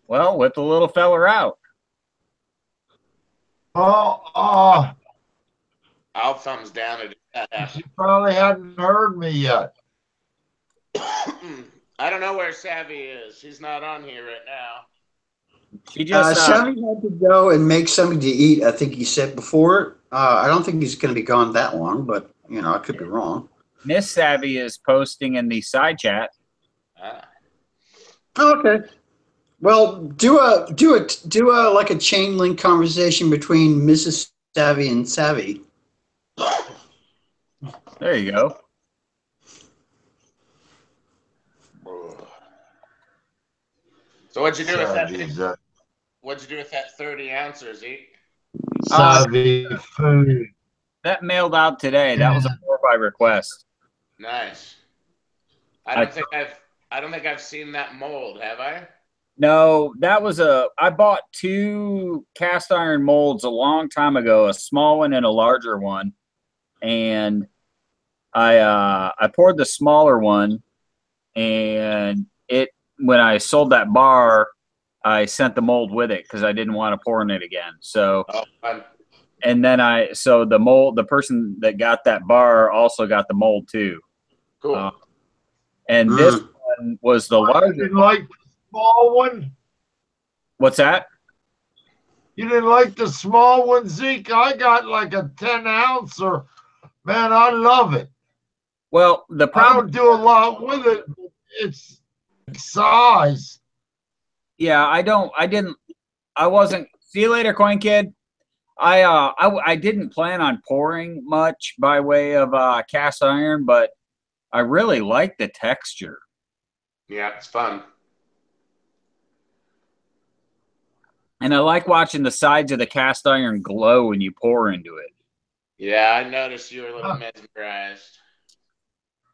Well, whip the little feller out. Oh, I'll thumbs down it if that happens. she probably hadn't heard me yet. I don't know where Savvy is. She's not on here right now. She just Sammy had to go and make something to eat, I think he said before. I don't think he's going to be gone that long, but, you know, I could be wrong. Miss Savvy is posting in the side chat. Ah. Okay. Well, do a like a chain link conversation between Mrs. Savvy and Savvy. There you go. So what'd you do with that? Savvy's a What'd you do with that 30 ounces, Zeke? savvy food. That mailed out today. That was a 4x request. Nice. I don't think I've seen that mold, have I? No, that was I bought 2 cast iron molds a long time ago, a small one and a larger one. And I poured the smaller one, and when I sold that bar, I sent the mold with it because I didn't want to pour in it again. So, fun. and then the person that got that bar also got the mold too. Cool. And this one was the You larger. didn't like the small one? What's that? You didn't like the small one, Zeke? I got like a 10-ouncer. Man, I love it. Well, the I problem. don't do a lot with it. But it's size. Yeah, I wasn't. See you later, Coin Kid. I didn't plan on pouring much by way of cast iron, but I really like the texture. Yeah, it's fun. And I like watching the sides of the cast iron glow when you pour into it. Yeah, I noticed you were a little mesmerized.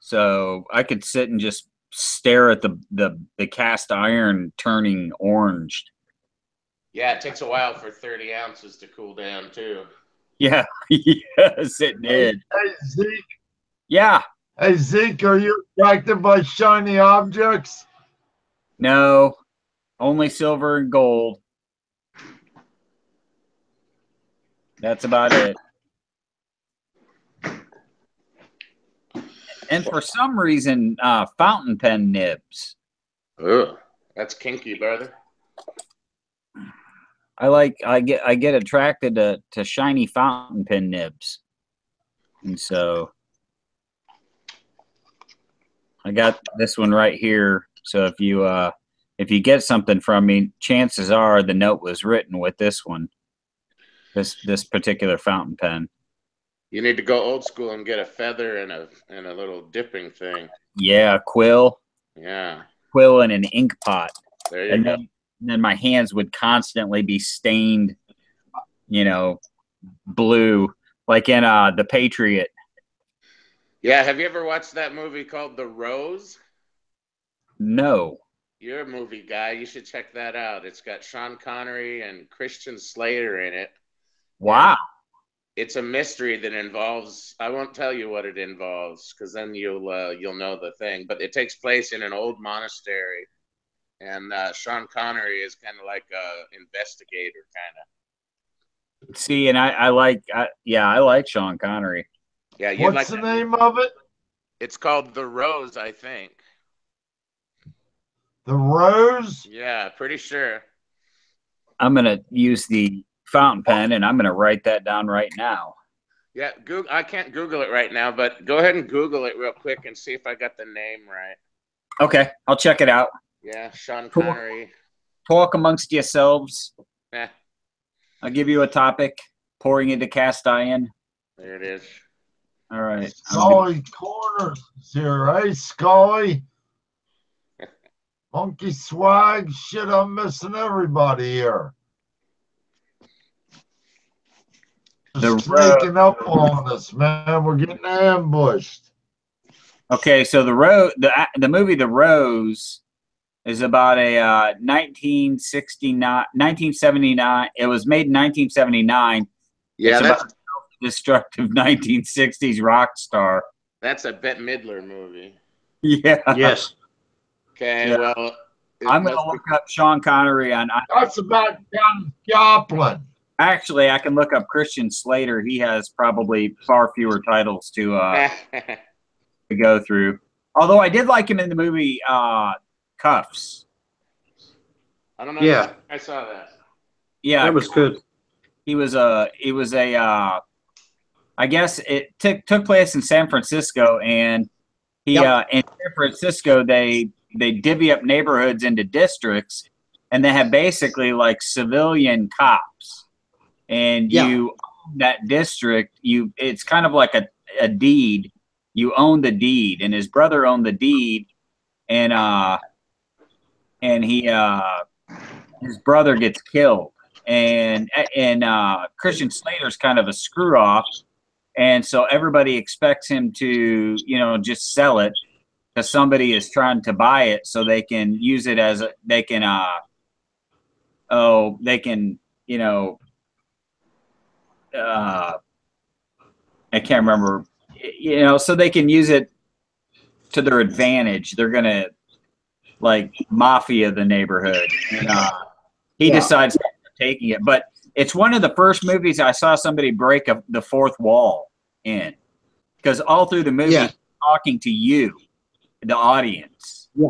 So I could sit and just stare at the cast iron turning orange. Yeah, it takes a while for 30 ounces to cool down too. Yeah, yes, it did. Hey, Zeke. Yeah, Hey, Zeke, are you attracted by shiny objects? no, only silver and gold. That's about it. And for some reason, fountain pen nibs. Ugh, that's kinky, brother. I get attracted to shiny fountain pen nibs, and so I got this one right here. So if you get something from me, chances are the note was written with this one, this particular fountain pen. You need to go old school and get a feather and a little dipping thing. Yeah, quill and an ink pot. There you go. Then my hands would constantly be stained, blue, like in The Patriot. Yeah, have you ever watched that movie called The Rose? No. You're a movie guy. You should check that out. It's got Sean Connery and Christian Slater in it. Wow. It's a mystery that involves, I won't tell you what it involves because then you'll know the thing, but it takes place in an old monastery. And Sean Connery is kind of like an investigator, kind of. See, and I like Sean Connery. Yeah, you'd What's like the that. name of it? It's called The Rose, I think. The Rose? Yeah, pretty sure. I'm gonna use the fountain pen, and I'm gonna write that down right now. Yeah, I can't Google it right now, but go ahead and Google it real quick and see if I got the name right. Okay, I'll check it out. Yeah, Sean Cool. Connery. Talk amongst yourselves. Eh, I'll give you a topic. Pouring into cast iron. there it is. All right. Scully Corners is here, eh, Scully? Monkey swag. Shit, I'm missing everybody here. sneaking up on us, man. We're getting ambushed. Okay, so the movie The Rose is about a 1979. It was made in 1979. Yeah, it's that's about a destructive 1960s rock star. that's a Bette Midler movie. Yeah. Yes. Okay, Yeah. well, I'm going to look up Sean Connery on. That's about John Joplin. Actually, I can look up Christian Slater. He has probably far fewer titles to go through. Although I did like him in the movie Cuffs. I don't know. Yeah. I saw that. Yeah, That was good. he was a. I guess it took place in San Francisco, and he Yep. in San Francisco they divvy up neighborhoods into districts, and they have basically like civilian cops, and Yeah. you own that district. It's kind of like a deed. You own the deed, and his brother owned the deed, and he his brother gets killed, and Christian Slater's kind of a screw off, and so everybody expects him to just sell it because somebody is trying to buy it so they can use it as they can I can't remember, so they can use it to their advantage. They're gonna like mafia the neighborhood, and he decides to taking it. But it's one of the first movies I saw somebody break the fourth wall in, because all through the movie, he's talking to you, the audience. Yeah.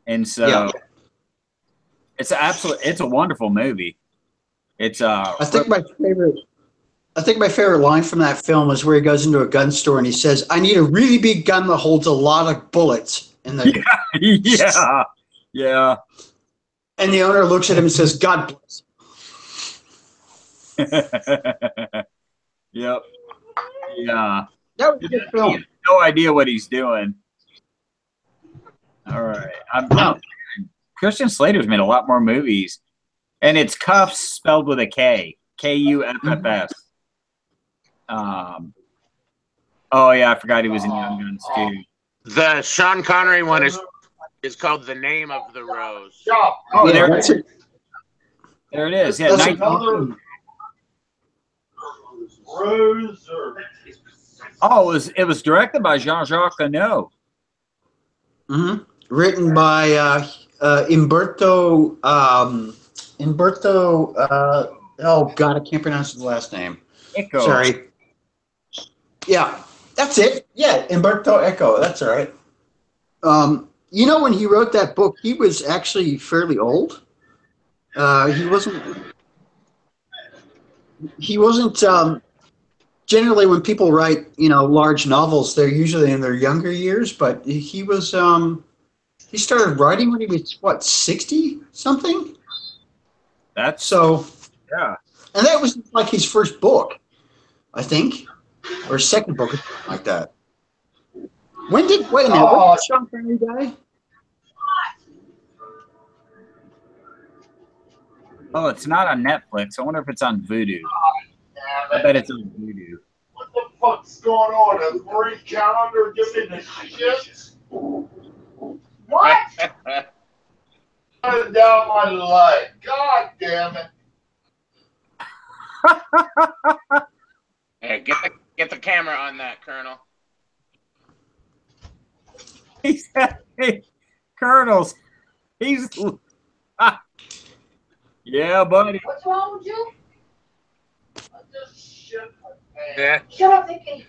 And so it's a wonderful movie. It's I think my favorite line from that film is where he goes into a gun store and he says, "I need a really big gun that holds a lot of bullets." And the yeah. and the owner looks at him and says, "God bless." Yep. Yeah. That was a good He film. has no idea what he's doing. All right. Christian Slater's made a lot more movies, and it's Cuffs spelled with a K. Kuffs. Oh yeah, I forgot he was in Young Guns too. The Sean Connery one is called The Name of the Rose. Oh, Yeah, that's it. There it is. Yeah, That's 19 another Rose. Oh, it was directed by Jean-Jacques Annaud. Mm-hmm. Written by Umberto. Oh God, I can't pronounce his last name. Eco. Sorry. Yeah, that's it. Yeah, Umberto Eco. That's all right. When he wrote that book, he was actually fairly old. He wasn't. Generally, when people write, large novels, they're usually in their younger years. But he was. He started writing when he was 60 something. That's so. Yeah. And that was like his first book, I think, or second book, or something like that. Wait a minute, when did Sean Connery die? Oh, it's not on Netflix. I wonder if it's on Vudu. I bet it's on Vudu. What the fuck's going on? Is Marie Callender giving the shit? What? Running down my leg. God damn it. Hey, get the camera on that, Colonel. Colonels. Yeah, buddy. What's wrong with you? I just shit my pants. Yeah. Shut up, Vicky.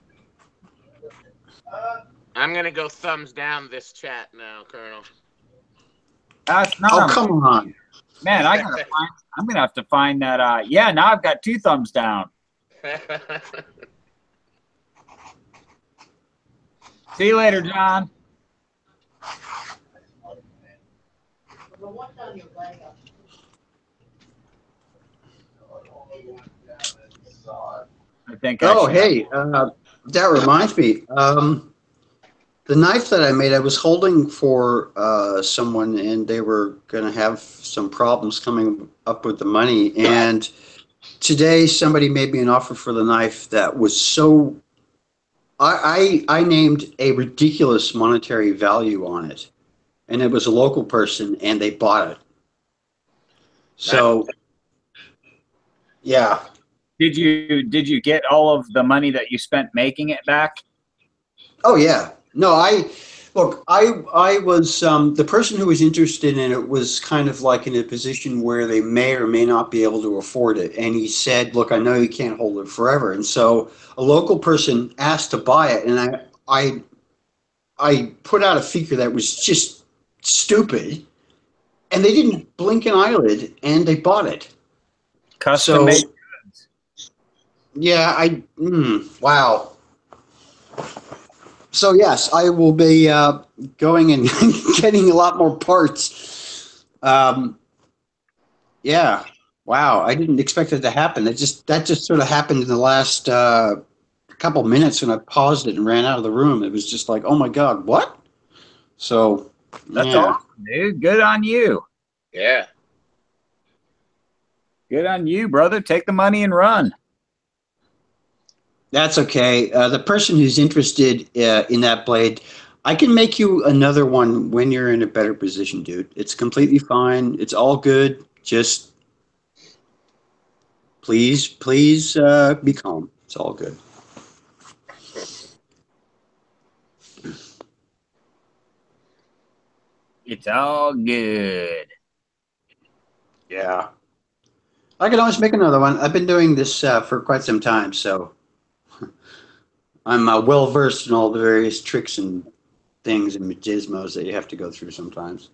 I'm gonna go thumbs down this chat now, Colonel. That's not. Oh, come on. Man, I'm gonna have to find that. Yeah, now I've got 2 thumbs down. See you later, John. I think. That reminds me. The knife that I made, I was holding for someone, and they were going to have some problems coming up with the money. And today somebody made me an offer for the knife that was so. I named a ridiculous monetary value on it, and it was a local person, and they bought it. So, yeah. Did you get all of the money that you spent making it back? Oh yeah. No, I was the person who was interested in it was kind of like in a position where they may or may not be able to afford it, and he said, "Look, I know you can't hold it forever," and so a local person asked to buy it, and I put out a figure that was just stupid, and they didn't blink an eyelid, and they bought it. Custom made goods. Yeah, wow. So yes, I will be going and getting a lot more parts. Yeah, wow. I didn't expect it to happen. That just sort of happened in the last couple minutes when I paused it and ran out of the room. It was just like, oh my God, what? So that's yeah. awesome, dude. Good on you. Yeah. Good on you, brother. Take the money and run. That's okay. The person who's interested in that blade, I can make you another one when you're in a better position, dude. It's completely fine. It's all good. Just please be calm. It's all good. It's all good. Yeah. I can always make another one. I've been doing this for quite some time, so I'm well versed in all the various tricks and things and gizmos that you have to go through sometimes.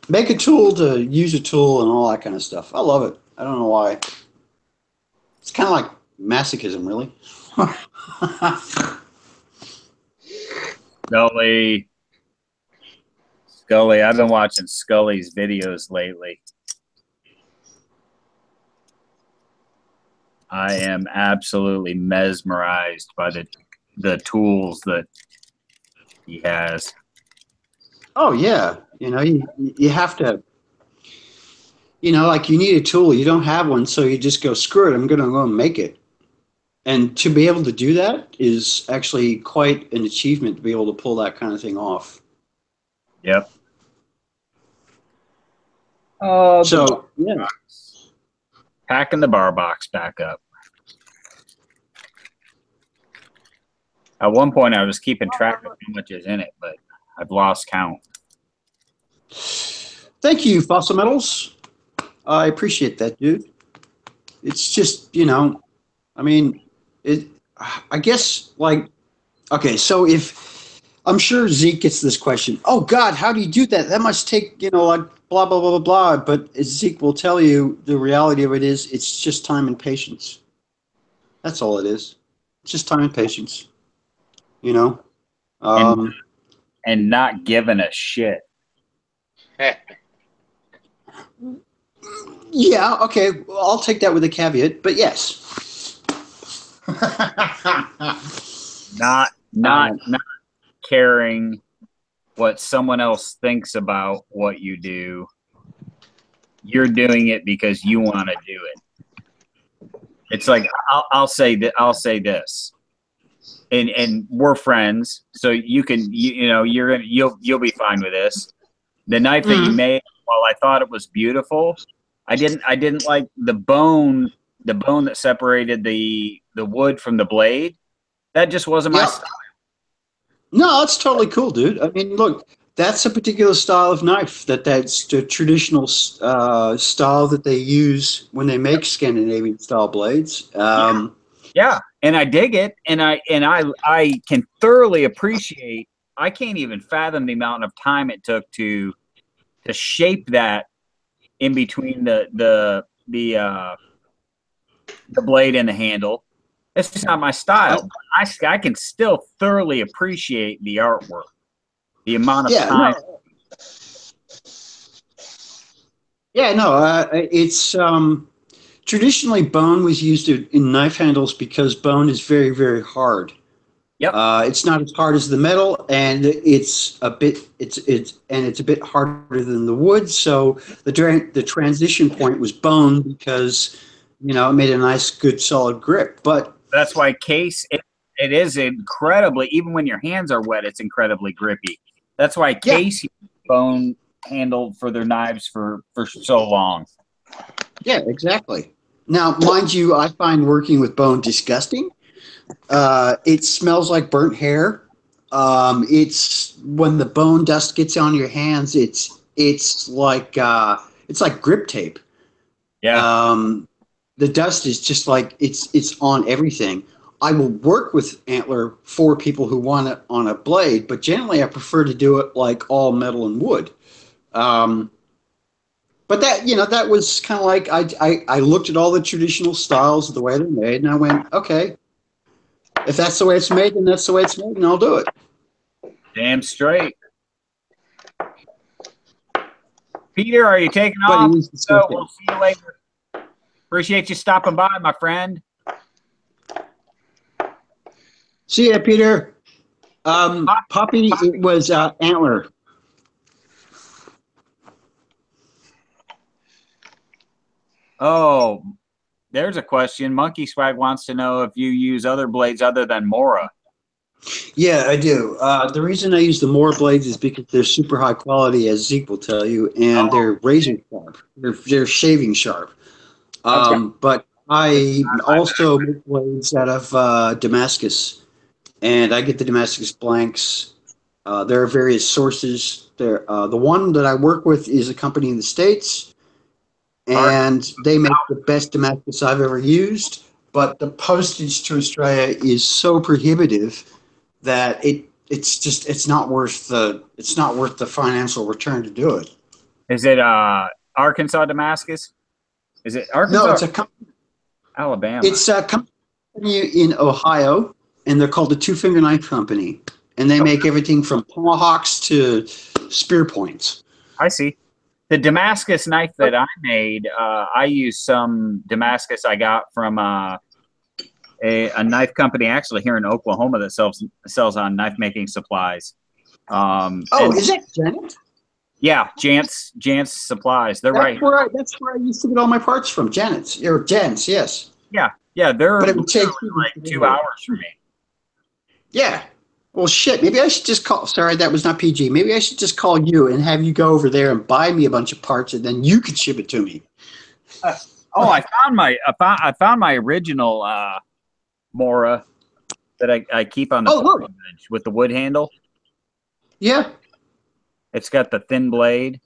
Make a tool to use a tool and all that kind of stuff. I love it. I don't know why. It's kind of like masochism, really. Scully, I've been watching Scully's videos lately. I am absolutely mesmerized by the tools that he has. Oh yeah, you have to. Like you need a tool, you don't have one, so you just go, screw it, I'm going to go and make it. And to be able to do that is actually quite an achievement to be able to pull that kind of thing off. Yep. So yeah. Packing the bar box back up. At one point, I was keeping track of how much is in it, but I've lost count. Thank you, Fossil Metals. I appreciate that, dude. It's just, I mean, I guess, like, okay, so if, I'm sure Zeke gets this question, oh, God, how do you do that? That must take, like, blah, blah, blah, blah, blah. But Zeke will tell you the reality of it is it's just time and patience. That's all it is. It's just time and patience, And not giving a shit. Yeah, okay, well, I'll take that with a caveat, but yes. Not caring what someone else thinks about what you do. You're doing it because you want to do it. It's like I'll say this, and we're friends, so you can you'll be fine with this. The knife that you made, while I thought it was beautiful, I didn't like the bone that separated the wood from the blade. That just wasn't my style. No, that's totally cool, dude. I mean, look, that's a particular style of knife. That's the traditional style that they use when they make Scandinavian style blades. Yeah, and I dig it, and I can thoroughly appreciate. I can't even fathom the amount of time it took to shape that in between the blade and the handle. It's just not my style. I can still thoroughly appreciate the artwork, the amount of time. It's traditionally bone was used in knife handles because bone is very, very hard. Yep. It's not as hard as the metal, and it's a bit harder than the wood. So the transition point was bone because You know, it made a nice, good, solid grip. But That's why case it is incredibly, even when your hands are wet, it's incredibly grippy. That's why case bone handled for their knives for so long. yeah, exactly. Now, mind you, I find working with bone disgusting. It smells like burnt hair. It's when the bone dust gets on your hands. It's like grip tape. Yeah. The dust is just like it's on everything. I will work with antler for people who want it on a blade, but generally I prefer to do it like all metal and wood. But that, you know, that was kind of like I looked at all the traditional styles of the way they're made, and I went, okay, if that's the way it's made, then that's the way it's made, and I'll do it. Damn straight. Peter, are you taking But off? it is So disgusting. we'll see you later. Appreciate you stopping by, my friend. See ya, Peter. Poppy, it was antler. Oh, there's a question. Monkey Swag wants to know if you use other blades other than Mora. Yeah, I do. The reason I use the Moore blades is because they're super high quality, as Zeke will tell you, and they're razor sharp. They're shaving sharp. But I also make blades out of Damascus, and I get the Damascus blanks. There are various sources. The one that I work with is a company in the States, and they make the best Damascus I've ever used. But the postage to Australia is so prohibitive that it's not worth the financial return to do it. Is it Arkansas Damascus? Is it Arkansas? No, it's a company. Alabama. It's a company in Ohio, and they're called the Two Finger Knife Company, and they make everything from tomahawks to spear points. I see. The Damascus knife that I made, I used some Damascus I got from a knife company actually here in Oklahoma that sells on knife making supplies. Is that Janet? Yeah, Jant's Supplies. They're That's right. that's where I used to get all my parts from. Janet's, yes. Yeah, they're But it would take like 2 hours for me. Yeah. Well, shit. Maybe I should just call. Sorry, that was not PG. Maybe I should just call you and have you go over there and buy me a bunch of parts, and then you could ship it to me. I found my original Mora that I keep on the bench with the wood handle. Yeah. It's got the thin blade,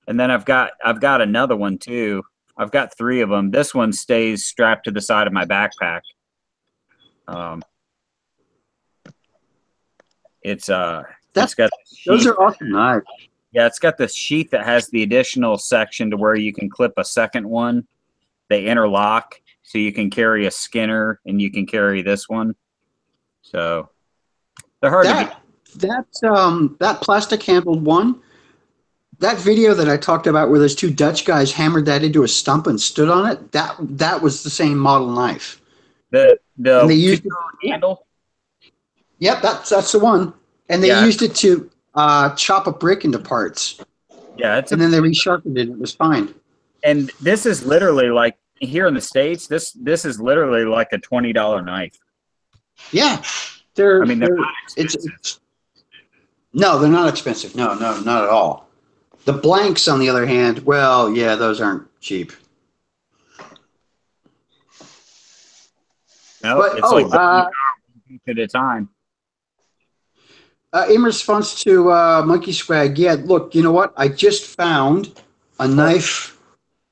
and then I've got another one too. I've got 3 of them. This one stays strapped to the side of my backpack. It's got those are awesome knives. Yeah, it's got this sheath that has the additional section to where you can clip a second one. They interlock, so you can carry a Skinner and you can carry this one. So they're hard to get. That plastic handled one. That video that I talked about where those 2 Dutch guys hammered that into a stump and stood on it, that was the same model knife. The and they used handle? Yep, that's the one. And they used it to chop a brick into parts. Yeah, and then they resharpened it. It was fine. And this is literally like here in the States. This is literally like a $20 knife. Yeah, they're not expensive. No, they're not expensive. No, not at all. The blanks, on the other hand, well, yeah, those aren't cheap. No, it's like at a time. In response to Monkey Swag, yeah, look, you know what? I just found a knife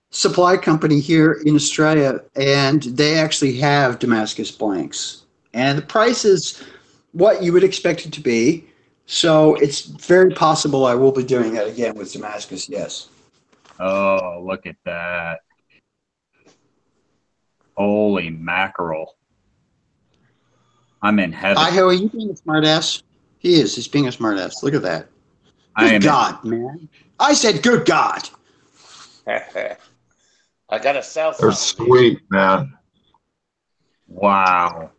supply company here in Australia, and they actually have Damascus blanks. And the price is what you would expect it to be. So it's very possible I will be doing that again with Damascus, yes. Oh, look at that. Holy mackerel. I'm in heaven. Iho, are you being a smartass? He is. He's being a smartass. Look at that. Good God, man. I said good God. I got a cell phone. They're sweet, man. Wow.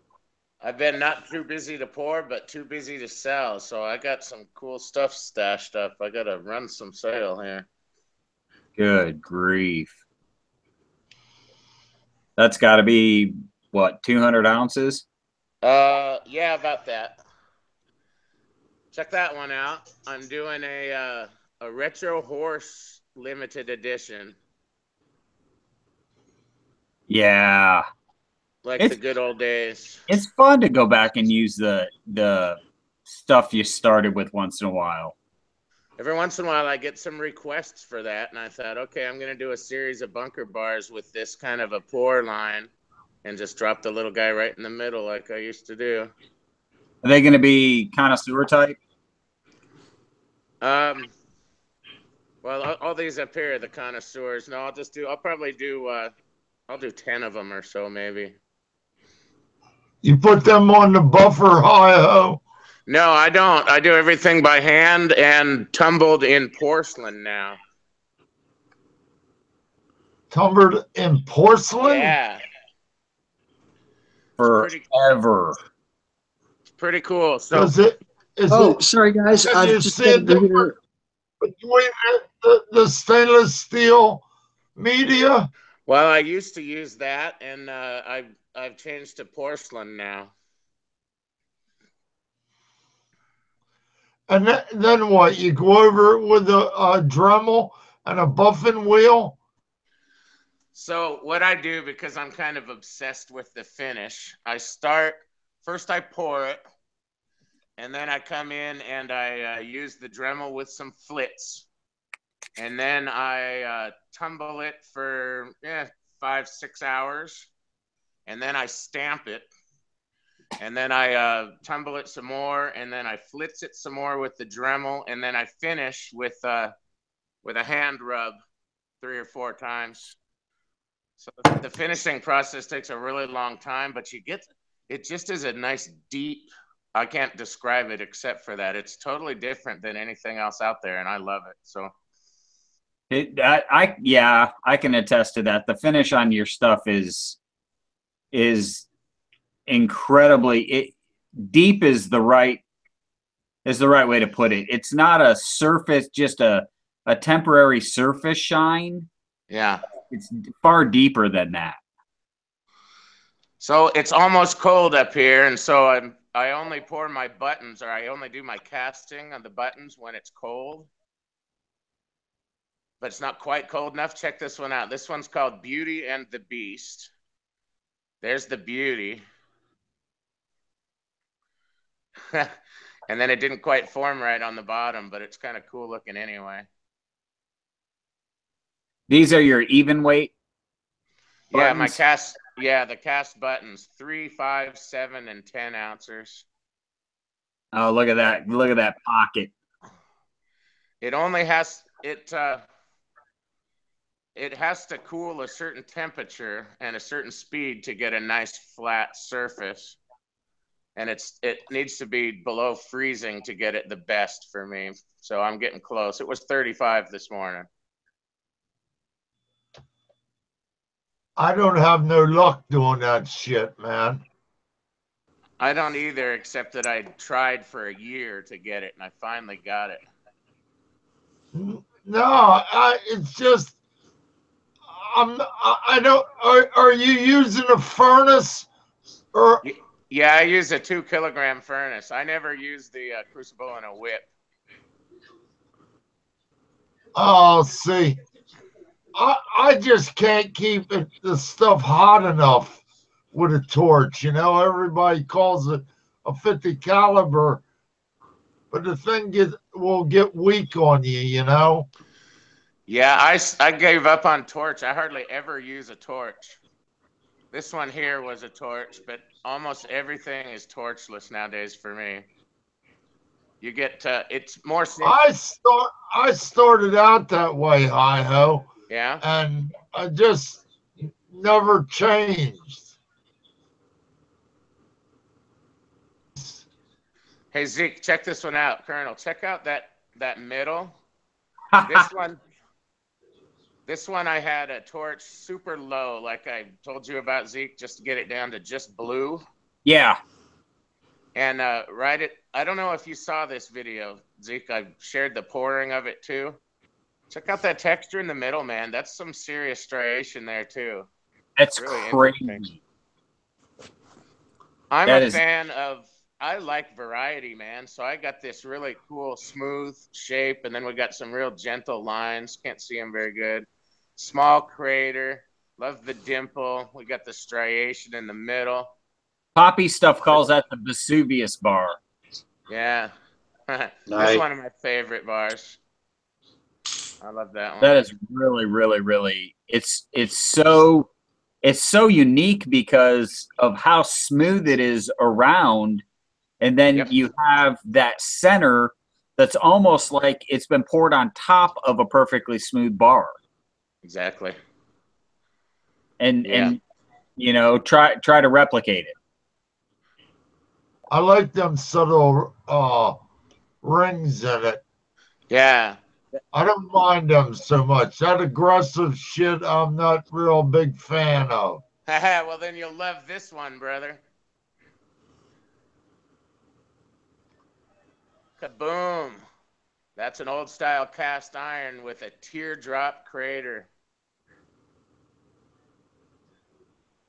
I've been not too busy to pour, but too busy to sell. So I got some cool stuff stashed up. I got to run some sale here. Good grief. That's got to be what, 200 ounces? Yeah, about that. Check that one out. I'm doing a retro horse limited edition, Yeah, like the it's good old days. it's fun to go back and use the stuff you started with once in a while. Every once in a while, I get some requests for that, and I thought, okay, I'm going to do a series of bunker bars with this kind of a pour line, and just drop the little guy right in the middle like I used to do. Are they going to be connoisseur type? Well, all these up here are the connoisseurs. No, I'll probably do, I'll do 10 of them or so, maybe. You put them on the buffer, hi-ho. No, I don't. I do everything by hand and tumbled in porcelain now. Tumbled in porcelain? Yeah. Forever. It's pretty cool. So, Sorry guys, Can I've you just see got a to go here. difference between the stainless steel media? well, I used to use that, and I've changed to porcelain now. And then what? You go over it with a Dremel and a buffing wheel? So what I do, because I'm kind of obsessed with the finish, first I pour it, and then I come in and I use the Dremel with some flits. And then I tumble it for 5-6 hours. And then I stamp it. And then I tumble it some more. And then I flitz it some more with the Dremel. And then I finish with a hand rub 3 or 4 times. So the finishing process takes a really long time, but it just is a nice deep, I can't describe it except for that. It's totally different than anything else out there, and I love it. So I can attest to that. The finish on your stuff is incredibly deep is the right way to put it. It's not a surface, just a temporary surface shine. yeah. It's far deeper than that. So it's almost cold up here, and so I only pour my buttons, or I only do my casting on the buttons when it's cold. But it's not quite cold enough. Check this one out. This one's called Beauty and the Beast. There's the beauty. And then it didn't quite form right on the bottom, but it's kind of cool looking anyway. These are your even weight buttons? Yeah, the cast buttons, 3, 5, 7, and 10 ounces. Oh, look at that. Look at that pocket. It only has it has to cool a certain temperature and a certain speed to get a nice flat surface. And it needs to be below freezing to get it the best for me. So I'm getting close. It was 35 this morning. I don't have no luck doing that shit, man. I don't either, except that I tried for a year to get it, and I finally got it. No, it's just I don't. Are you using a furnace or? Yeah, I use a 2-kilogram furnace. I never use the crucible in a whip. Oh, see, I just can't keep the stuff hot enough with a torch. You know, everybody calls it a 50 caliber, but the thing will get weak on you. You know. Yeah, I gave up on torch. I hardly ever use a torch. This one here was a torch, but almost everything is torchless nowadays for me. You get it's more simple. I started out that way, hi-ho. Yeah. And I just never changed. Hey Zeke, check this one out, Colonel. Check out that middle. This one I had a torch super low, like I told you about, Zeke, just to get it down to just blue. Yeah. And I don't know if you saw this video, Zeke. I shared the pouring of it too. Check out that texture in the middle, man. That's some serious striation there too. That's Really crazy. interesting. I'm That a is- fan of, I like variety, man. So I got this really cool, smooth shape, and then we got some real gentle lines. Can't see them very good. Small crater. Love the dimple. We got the striation in the middle. Poppy stuff calls that the Vesuvius bar. Yeah. That's Nice. one of my favorite bars. I love that one. That is really, really, really. It's so unique because of how smooth it is around, and then Yep. you have that center that's almost like it's been poured on top of a perfectly smooth bar. Exactly. And Yeah. and you know, try to replicate it. I like them subtle rings in it. Yeah. I don't mind them so much. That aggressive shit, I'm not real big fan of. Well, then you'll love this one, brother. Kaboom. That's an old style cast iron with a teardrop crater.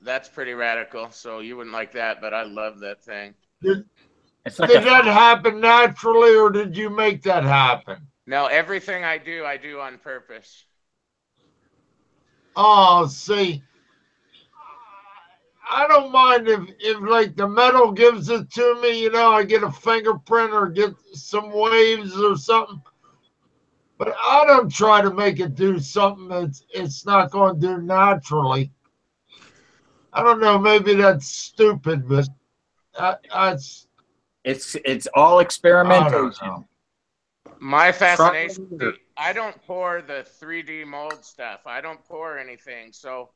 That's pretty radical, so you wouldn't like that, but I love that thing. It's like Did that happen naturally, or did you make that happen? No, everything I do on purpose. Oh, see, I don't mind if like the metal gives it to me, you know, I get a fingerprint or get some waves or something. But I don't try to make it do something it's not going to do naturally. I don't know, maybe that's stupid, but it's all I experimentation. don't know. My fascination, Trial and error. I don't pour the 3D mold stuff. I don't pour anything. So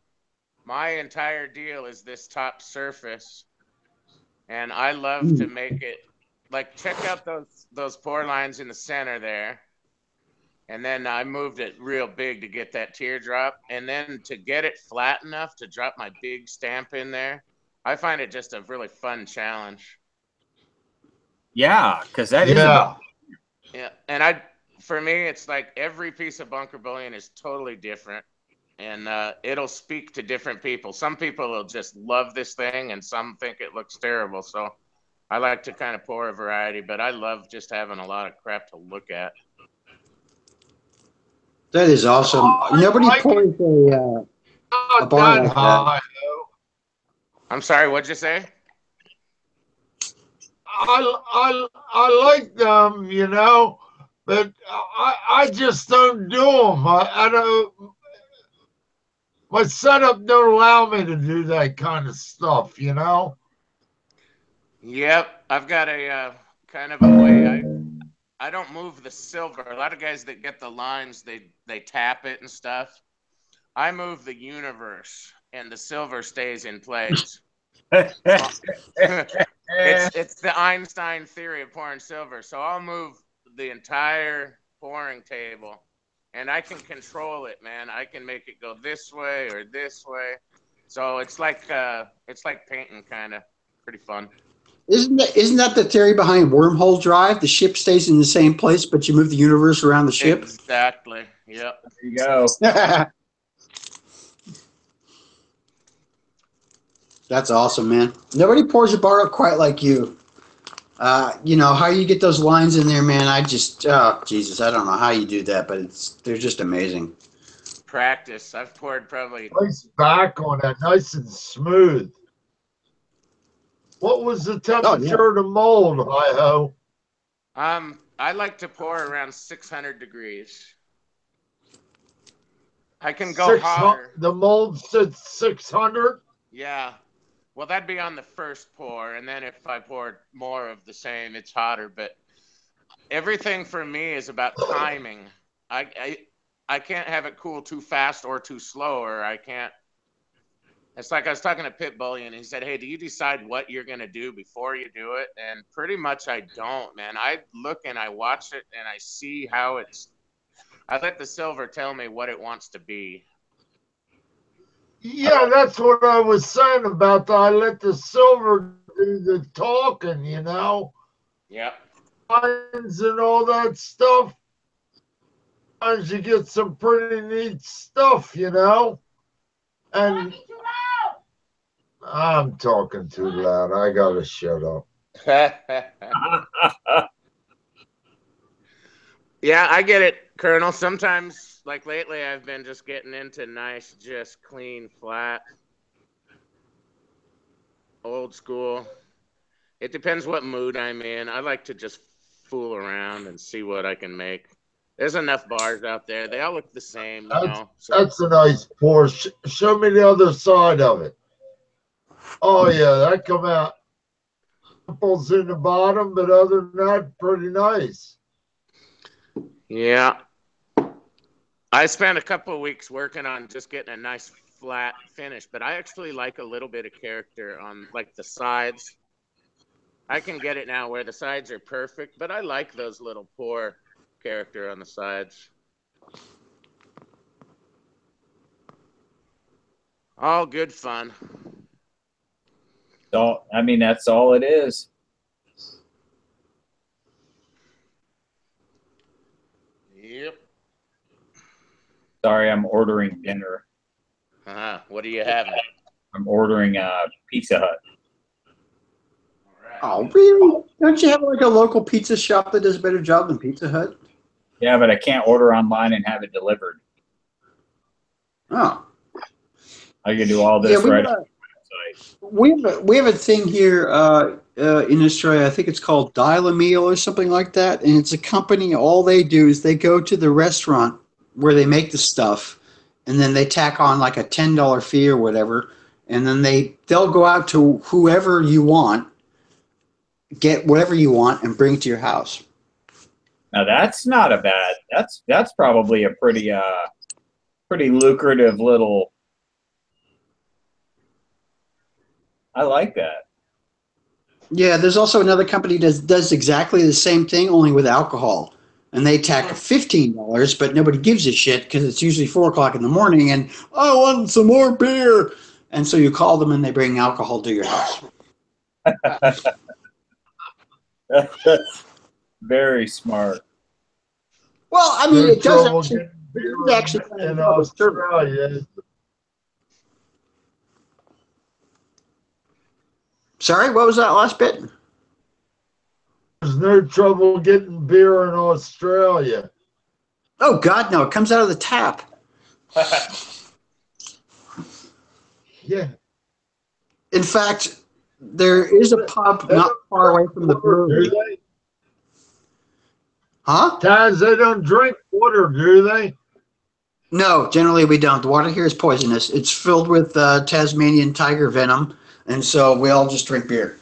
my entire deal is this top surface. And I love to make it, like, check out those pour lines in the center there. And then I moved it real big to get that teardrop. And then to get it flat enough to drop my big stamp in there, I find it just a really fun challenge. Yeah, because that is Yeah. Yeah, and for me, it's like every piece of bunker bullion is totally different, and it'll speak to different people. Some people will just love this thing, and some think it looks terrible. So I like to kind of pour a variety, but I love just having a lot of crap to look at. That is awesome. Nobody pours a Not bar that like that. high. I'm sorry, what'd you say? I like them, you know, but I just don't do them. I don't. My setup don't allow me to do that kind of stuff, you know. Yep, I've got a kind of a way. I don't move the silver. A lot of guys that get the lines, they tap it and stuff. I move the universe, and the silver stays in place. It's the Einstein theory of pouring silver. So I'll move the entire pouring table, and I can control it, man. I can make it go this way or this way. So it's like painting, kind of pretty fun. Isn't that the theory behind wormhole drive? The ship stays in the same place, but you move the universe around the ship. Exactly. Yep. There you go. That's awesome, man. Nobody pours a bar up quite like you. You know how you get those lines in there, man. Jesus, I don't know how you do that, but they're just amazing. Practice. I've poured probably. Nice back on that, nice and smooth. What was the temperature of the mold, hi-ho? I like to pour around 600 degrees. I can go hotter. The mold said 600? Yeah. Well, that'd be on the first pour, and then if I poured more of the same, it's hotter. But everything for me is about timing. I can't have it cool too fast or too slow, or I can't. It's like I was talking to Pit Bullion, and he said, "Hey, do you decide what you're gonna do before you do it?" And pretty much I don't, man. I look and I watch it, and I see how it's. I let the silver tell me what it wants to be. Yeah, that's what I was saying about that. I let the silver do the talking, you know. Yep. Lines and all that stuff. Sometimes you get some pretty neat stuff, you know. And I'm talking too loud. I gotta shut up. Yeah, I get it, Colonel. Sometimes, like lately, I've been just getting into nice, just clean, flat, old school. It depends what mood I'm in. I like to just fool around and see what I can make. There's enough bars out there. They all look the same, you know. So That's a nice pour. Show me the other side of it. Oh yeah, that come out. Apples in the bottom, but other than that, pretty nice. yeah, I spent a couple of weeks working on just getting a nice flat finish, but I actually like a little bit of character on like the sides. I can get it now where the sides are perfect, but I like those little pour character on the sides. All good fun. I mean, that's all it is. Yep. Sorry, I'm ordering dinner. What are you having? I'm ordering Pizza Hut. Oh, really? Don't you have like a local pizza shop that does a better job than Pizza Hut? Yeah, but I can't order online and have it delivered. Oh. I can do all this right on the website. We have a thing here in Australia. I think it's called Dial a Meal or something like that. And it's a company. All they do is they go to the restaurant where they make the stuff, and then they tack on like a $10 fee or whatever. And then they'll go out to whoever you want, get whatever you want, and bring it to your house. Now that's not a bad. That's probably a pretty lucrative little. I like that. Yeah, there's also another company that does exactly the same thing, only with alcohol. And they tack $15, but nobody gives a shit because it's usually 4 o'clock in the morning and I want some more beer. And so you call them and they bring alcohol to your house. That's very smart. Well, I mean, it does actually in Australia. Sorry, what was that last bit? There's no trouble getting beer in Australia. Oh, God, no. It comes out of the tap. Yeah. In fact, there is a pub not far away from the brewery. Do they? Huh? Times they don't drink water, do they? No, generally we don't. The water here is poisonous. It's filled with Tasmanian tiger venom, and so we all just drink beer.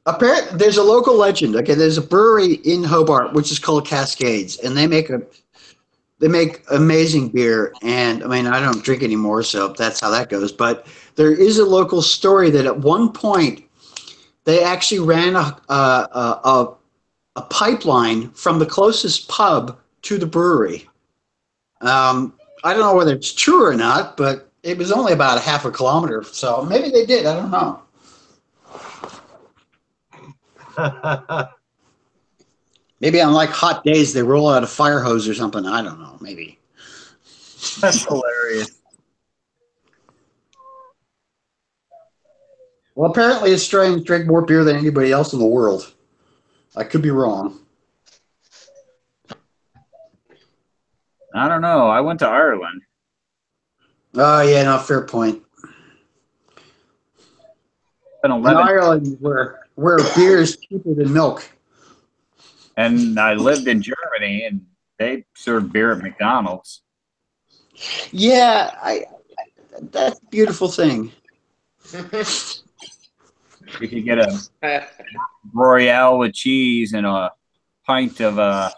Apparently, there's a local legend. Okay, there's a brewery in Hobart which is called Cascades, and they make amazing beer. And I mean, I don't drink anymore, so that's how that goes. But there is a local story that at one point they actually ran a pipeline from the closest pub to the brewery. I don't know whether it's true or not, but it was only about a half a kilometer, so maybe they did. I don't know. Maybe on like hot days they roll out a fire hose or something. I don't know. Maybe. That's hilarious. Well, apparently Australians drink more beer than anybody else in the world. I could be wrong. I don't know. I went to Ireland. Oh, yeah, no, fair point. In In Ireland, where beer is cheaper than milk. And I lived in Germany, and they served beer at McDonald's. Yeah, that's a beautiful thing. You could get a Royale with cheese and a pint of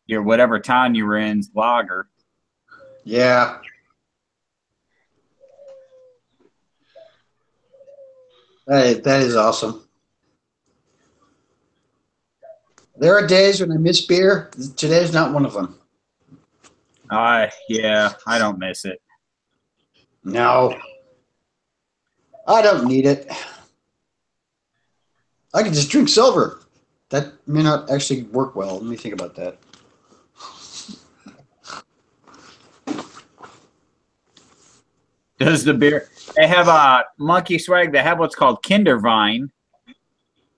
your whatever town you were in's lager. Yeah. That is awesome. There are days when I miss beer. Today's not one of them. Yeah, I don't miss it. No. I don't need it. I can just drink silver. That may not actually work well. Let me think about that. Does the beer? They have a Monkey Swag. They have what's called Kinderwein,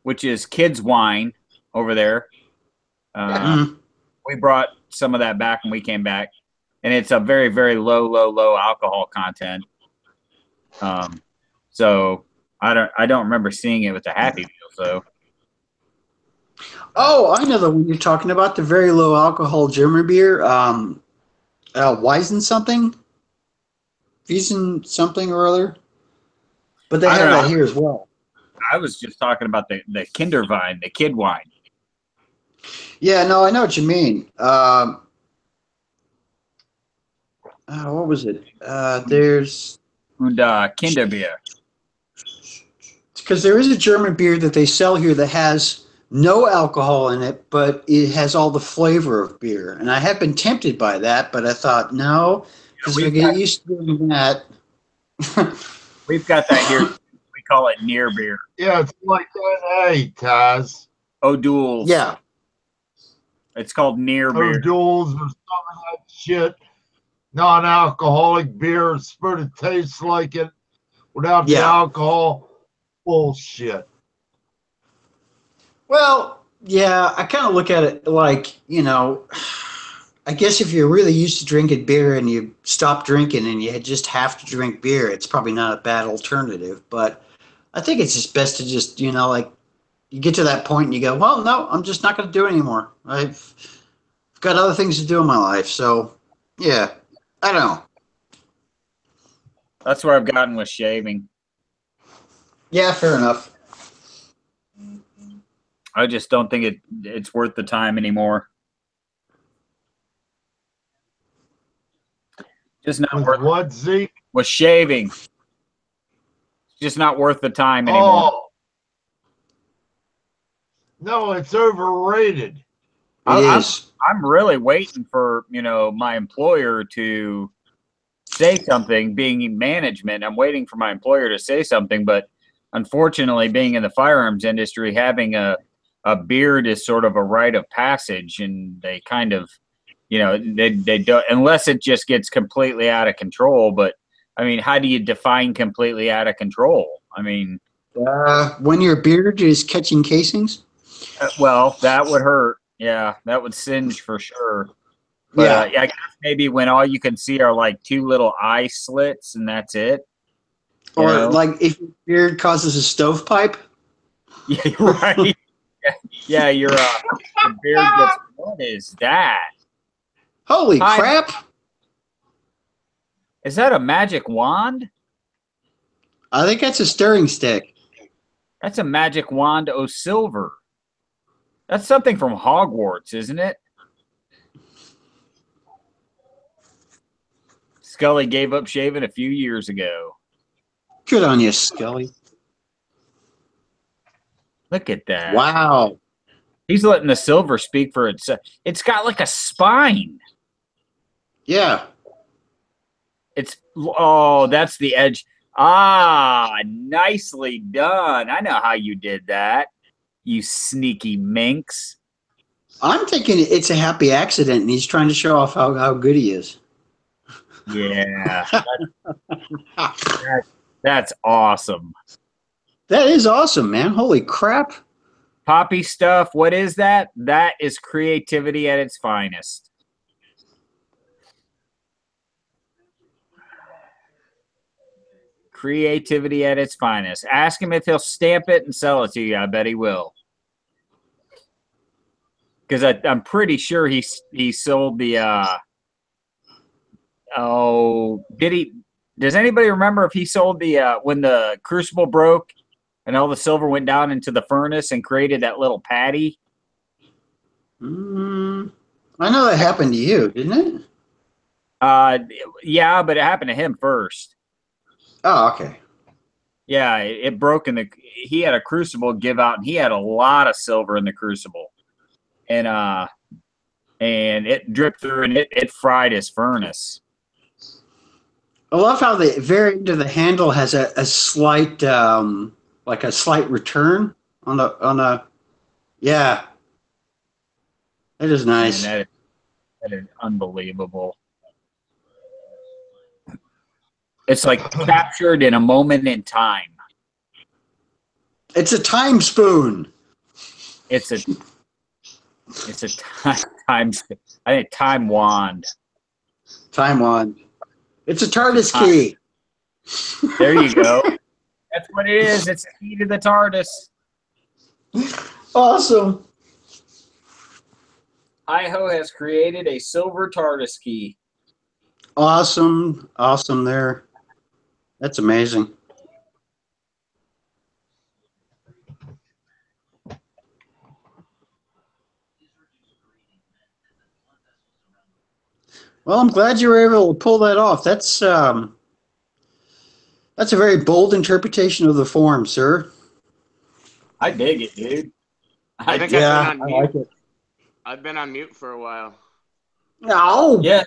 which is kids' wine over there. We brought some of that back when we came back, and it's a very, very low alcohol content. So I don't remember seeing it with the Happy Meal. So. Oh, I know the one you're talking about, the very low alcohol German beer. Weizen something? Wiesen something or other? But they have that here as well. I was just talking about the Kinderwein, the kid wine. Yeah, no, I know what you mean. What was it? There's... And Kinderbier. Because there is a German beer that they sell here that has no alcohol in it, but it has all the flavor of beer. And I have been tempted by that, but I thought, no, because we get used to doing that. We've got that here. We call it near beer. Yeah, it's like NA, Taz. O'Doul's. Yeah. It's called near beer. O'Doul's or some of that shit. Non-alcoholic beer. It's supposed to taste like it without the alcohol. Bullshit. Well, yeah, I kind of look at it like, I guess if you're really used to drinking beer and you stop drinking and you just have to drink beer, it's probably not a bad alternative. But I think it's just best to just, like you get to that point and you go, well, no, I'm just not going to do it anymore. I've got other things to do in my life. So, yeah, I don't know. That's where I've gotten with shaving. Yeah, fair enough. I just don't think it's worth the time anymore. Just not worth what, Zeke? With shaving. It's just not worth the time anymore. Oh. No, it's overrated. It is. I'm really waiting for, my employer to say something, being in management. I'm waiting for my employer to say something, but unfortunately, being in the firearms industry, having a beard is sort of a rite of passage, and they kind of, they don't, unless it just gets completely out of control. But I mean, how do you define completely out of control? I mean, when your beard is catching casings? Well, that would hurt. Yeah, that would singe for sure. But I guess maybe when all you can see are like two little eye slits and that's it. Or like if your beard causes a stovepipe. Yeah, right. Yeah, your beard gets. What is that? Holy crap! Is that a magic wand? I think that's a stirring stick. That's a magic wand o' silver. That's something from Hogwarts, isn't it? Scully gave up shaving a few years ago. Good on you, Scully. Look at that. Wow. He's letting the silver speak for itself. It's got like a spine. Yeah. That's the edge. Ah, nicely done. I know how you did that, you sneaky minx. I'm thinking it's a happy accident and he's trying to show off how good he is. Yeah. That's awesome. That is awesome, man. Holy crap. Poppy stuff. What is that? That is creativity at its finest. Creativity at its finest. Ask him if he'll stamp it and sell it to you. I bet he will. Because I'm pretty sure he sold the did he? Does anybody remember if he sold the when the crucible broke and all the silver went down into the furnace and created that little patty? I know that happened to you, didn't it? Yeah, but it happened to him first. Oh, okay. Yeah, it broke he had a crucible give out and he had a lot of silver in the crucible. And it dripped through and it fried his furnace. I love how the very end of the handle has a slight like a slight return on a yeah. That is nice. Man, that is unbelievable. It's like captured in a moment in time. It's a time spoon. It's a time. I think time wand. Time wand. It's a TARDIS key. There you go. That's what it is. It's a key to the TARDIS. Awesome. Hi-Ho has created a silver TARDIS key. Awesome. Awesome there. That's amazing. Well, I'm glad you were able to pull that off. That's a very bold interpretation of the form, sir. I dig it, dude. I think Yeah, I've been on I like mute. it. I've been on mute for a while. No. Yeah.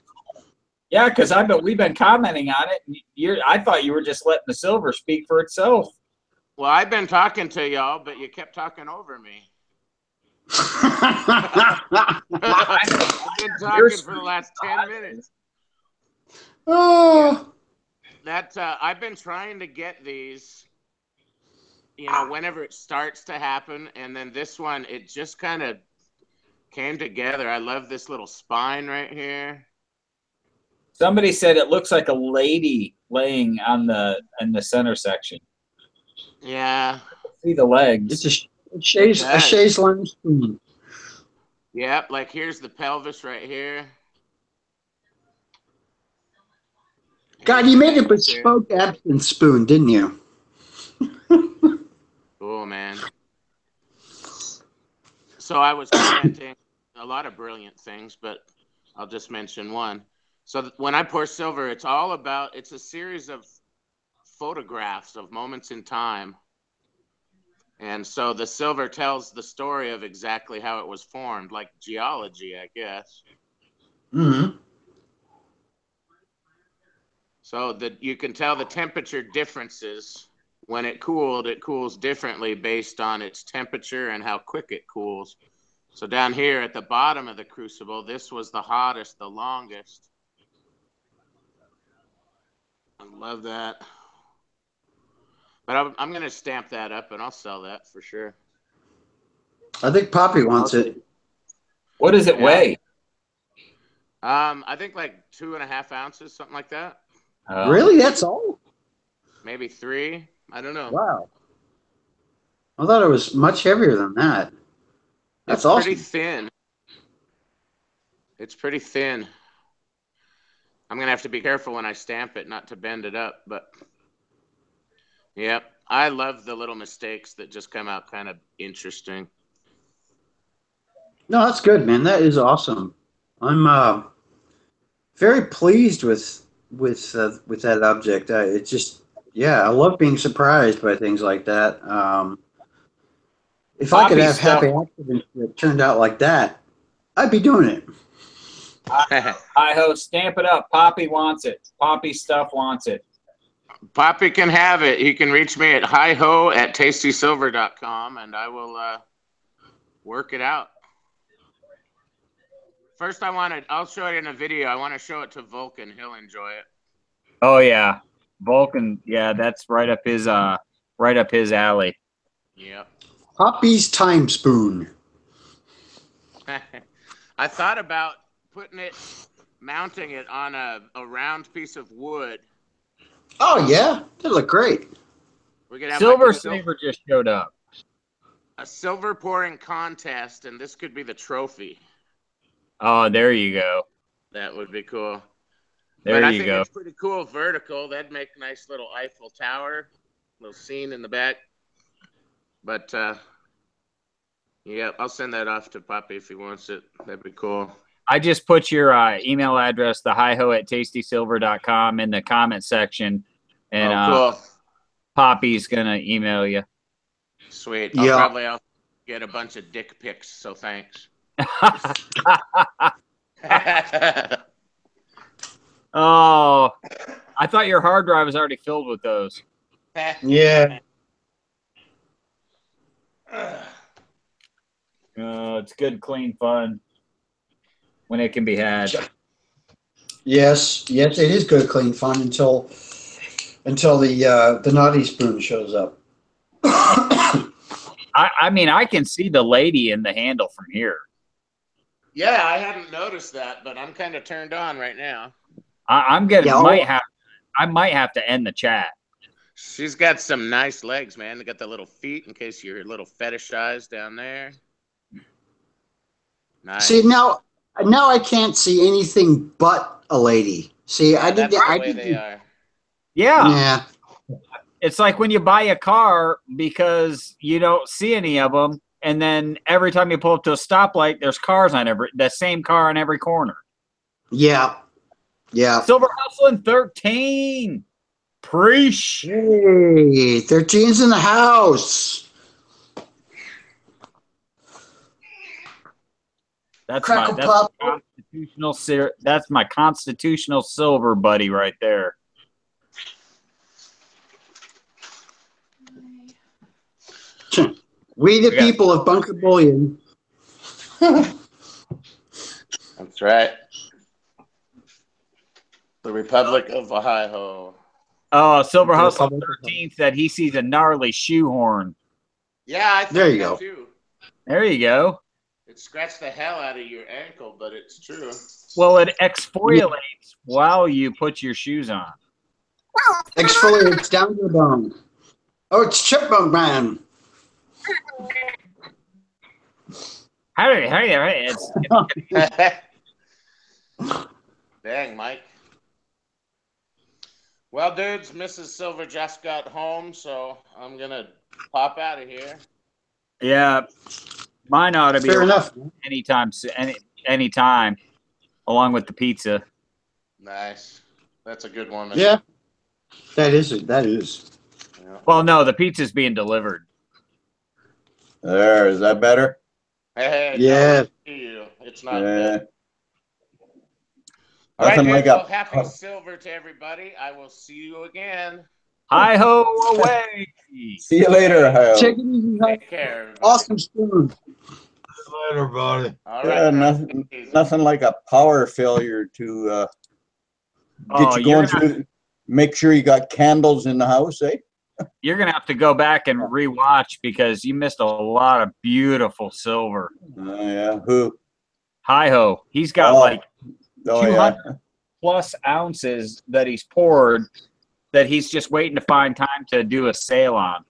Yeah, because we've been commenting on it. I thought you were just letting the silver speak for itself. Well, I've been talking to y'all, but you kept talking over me. I've been talking for the last 10 minutes. Oh. I've been trying to get these, whenever it starts to happen, and then this one, it just kind of came together. I love this little spine right here. Somebody said it looks like a lady laying in the center section. Yeah. See the legs. It's a chaise line spoon. Yep, like here's the pelvis right here. God, you made a bespoke absinthe spoon, didn't you? Cool, man. So I was commenting a lot of brilliant things, but I'll just mention one. So when I pour silver, it's a series of photographs of moments in time. And so the silver tells the story of exactly how it was formed, like geology, I guess. Mm-hmm. So that you can tell the temperature differences. When it cools differently based on its temperature and how quick it cools. So down here at the bottom of the crucible, this was the hottest, the longest. I love that. But I'm going to stamp that up and I'll sell that for sure. I think Poppy wants it. What does it weigh? I think like 2.5 ounces, something like that. Really? That's all? Maybe 3. I don't know. Wow. I thought it was much heavier than that. That's awesome. Pretty thin. It's pretty thin. I'm going to have to be careful when I stamp it not to bend it up, but yep. I love the little mistakes that just come out kind of interesting. No, that's good, man. That is awesome. I'm very pleased with that object. It just, I love being surprised by things like that. If I could have happy accidents that turned out like that, I'd be doing it. Hi-Ho, stamp it up. Poppy wants it. Poppy stuff wants it. Poppy can have it. You can reach me at hiho@tastysilver.com and I will work it out. First, I'll show it in a video. I want to show it to Vulcan. He'll enjoy it. Oh yeah. Vulcan, yeah, that's right up his alley. Yep. Poppy's time spoon. I thought about mounting it on a round piece of wood. Oh yeah, that'd look great. We're gonna have Silver Saver just showed up. A silver pouring contest, and this could be the trophy. Oh, there you go. That would be cool. There I you think go. it's pretty cool vertical. That'd make a nice little Eiffel Tower, little scene in the back. But yeah, I'll send that off to Poppy if he wants it. That'd be cool. I just put your email address, the hiho@tastysilver.com, in the comment section, and cool. Poppy's gonna email you. Sweet. I'll get a bunch of dick pics. So thanks. Oh, I thought your hard drive was already filled with those. Yeah. It's good, clean fun when it can be had. Yes, it is good, clean fun until until the naughty spoon shows up. I mean, I can see the lady in the handle from here. Yeah, I hadn't noticed that, but I'm kind of turned on right now. I'm gonna Yeah, I might have to end the chat. She's got some nice legs, man. They got the little feet in case you're a little fetishized down there. Nice. See, now I can't see anything but a lady. See, Yeah, I did that's the, the I way did they the, are. Yeah. yeah. It's like when you buy a car because you don't see any of them, and then every time you pull up to a stoplight, there's cars on the same car on every corner. Yeah. Yeah. Silver Hustling 13. Preach. Hey, 13's in the house. That's Crackle my pop. that's my constitutional silver buddy right there. We the people of Bunker Bullion. That's right. The Republic of Ohio. Oh, Silver The Hustler Republic of 13 said he sees a gnarly shoehorn. Yeah, I think There you that go. too. There you go. It scratched the hell out of your ankle, but it's true. Well, it exfoliates while you put your shoes on. Exfoliates down to the bone. Oh, it's Chipmunk Man. It's Dang, Mike. Well, dudes, Mrs. Silver just got home, so I'm going to pop out of here. yeah, mine ought to be Fair enough. anytime, along with the pizza. Nice. That's a good one. Yeah. That is it. That is. Yeah. Well, no, the pizza's being delivered. There, is that better? Hey, Yeah. no, you. It's not Yeah. good. All right, Nothing dude, like well, a happy silver to everybody. I will see you again. Hi ho away. see you later, Hal. Take it easy. Take care. everybody. Awesome spoon. Later, buddy. All Yeah, right. nothing like a power failure to get Oh, you going through. Make sure you got candles in the house, eh? You're gonna have to go back and rewatch because you missed a lot of beautiful silver. Yeah. Who? Hi ho. He's got Oh, like Oh, 200 yeah. plus ounces that he's poured that he's just waiting to find time to do a sale on.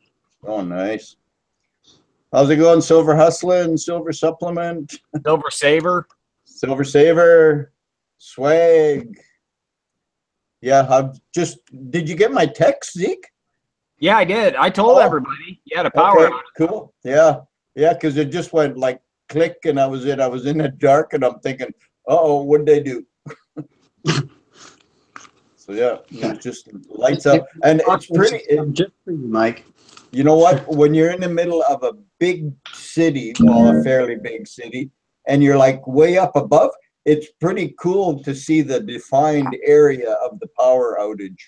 Oh, nice. How's it going? Silver Hustling, Silver Supplement, Silver Saver. Silver Saver, Swag. Yeah, did you get my text, Zeke? Yeah, I did. I told Oh. everybody. Yeah, the power. Okay, cool. Yeah, because it just went like click, and I was in the dark, and I'm thinking, uh-oh, what'd they do? So yeah, it just lights up, and it's pretty. Just for you, Mike. You know what? When you're in the middle of a big city, well, a fairly big city, and you're like way up above, it's pretty cool to see the defined area of the power outage.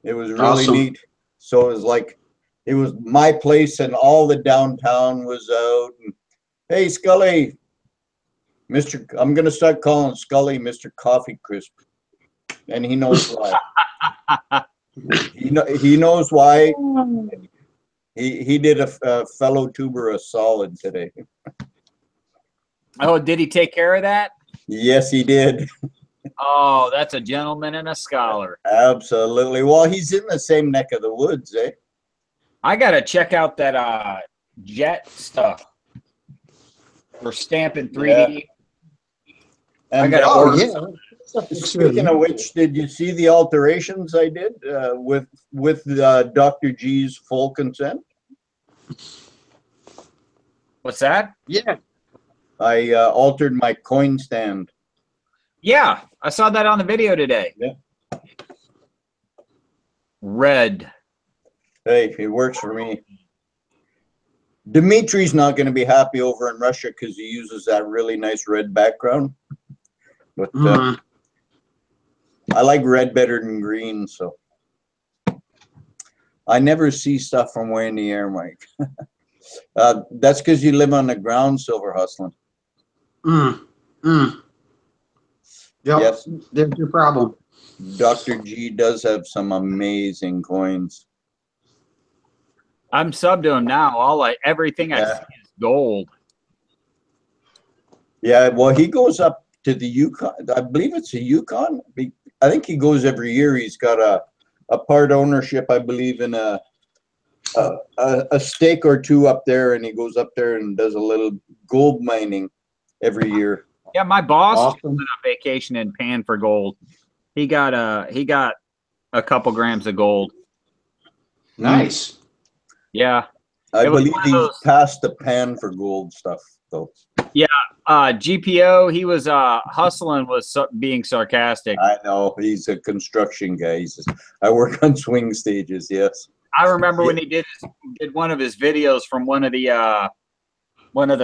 It was really Awesome. neat. So it was my place, and all the downtown was out. And, hey, Scully, I'm gonna start calling Scully Mr. Coffee Crisp, and he knows why. He knows why. He did a fellow tuber a solid today. Oh, did he take care of that? Yes, he did. Oh, that's a gentleman and a scholar. Absolutely. Well, he's in the same neck of the woods, eh? I gotta check out that jet stuff. We're stamping 3D. And gotta Oh, order yeah. speaking of which, did you see the alterations I did with Dr. G's full consent? What's that? Yeah. I altered my coin stand. Yeah, I saw that on the video today. Yeah. Red. Hey, it works for me. Dimitri's not going to be happy over in Russia because he uses that really nice red background. But I like red better than green, so I never see stuff from way in the air, Mike. That's because you live on the ground, Silver Hustling. Yep. Yes. There's your problem. Dr. G does have some amazing coins. I'm sub to him now. Everything I Yeah. see is gold. Yeah, well, he goes up to the Yukon. I believe it's a Yukon. I think he goes every year. He's got a part ownership, I believe, in a stake or two up there, and he goes up there and does a little gold mining every year. Yeah, my boss Awesome. went on vacation in Pan for gold. He got a couple grams of gold. Nice. Yeah. I It was believe one of he's those- past the pan for gold stuff, though. GPO, he was hustling was being sarcastic. I know he's a construction guy. I work on swing stages. Yes. I remember when he did one of his videos from one of the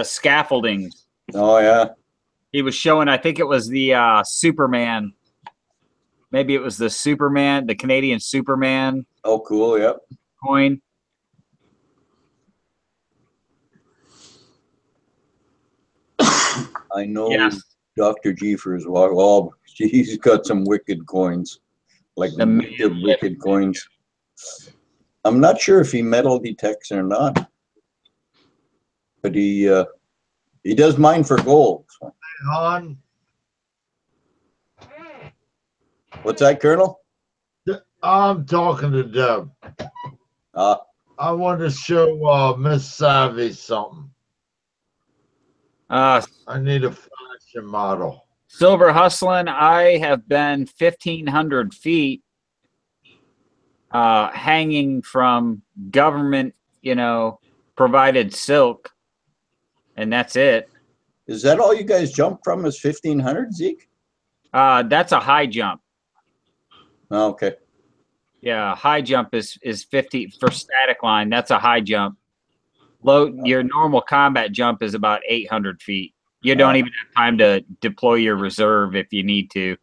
scaffoldings. Oh yeah. He was showing, I think it was the Superman. Maybe it was the Superman, the Canadian Superman Oh, cool. Yep. coin. I know Yes. Dr. G for his while. Oh, he's got some wicked coins, like The wicked coins. I'm not sure if he metal detects or not, but he does mine for gold. So. Han, What's that, Colonel? I'm talking to Deb. I want to show Miss Savvy something. I need a fashion model. Silver hustling. I have been 1,500 feet hanging from government, provided silk, and that's it. Is that all you guys jump from? Is 1,500, Zeke? That's a high jump. Oh, okay. Yeah, high jump is 50 for static line. That's a high jump. Your normal combat jump is about 800 feet. You don't even have time to deploy your reserve if you need to.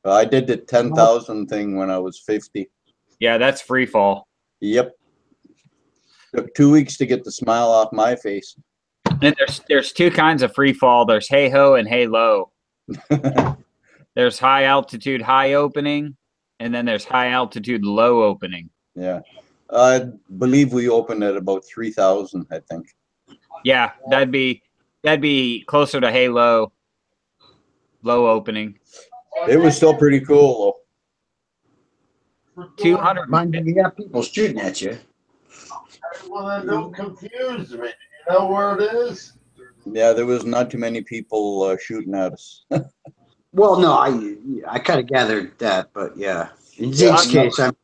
I did the 10,000 thing when I was 50. Yeah, that's free fall. Yep. Took 2 weeks to get the smile off my face. And there's two kinds of free fall. There's hey ho and hey low. There's high altitude high opening, and then there's high altitude low opening. Yeah. I believe we opened at about 3,000, I think. Yeah, that'd be closer to hey low opening. It was still pretty cool, 200. Mind you, you got people shooting at you. Well, then don't confuse me. You know where it is? though. Yeah, there was not too many people shooting at us. Well, no, I kind of gathered that, but yeah. In Zeke's case, I'm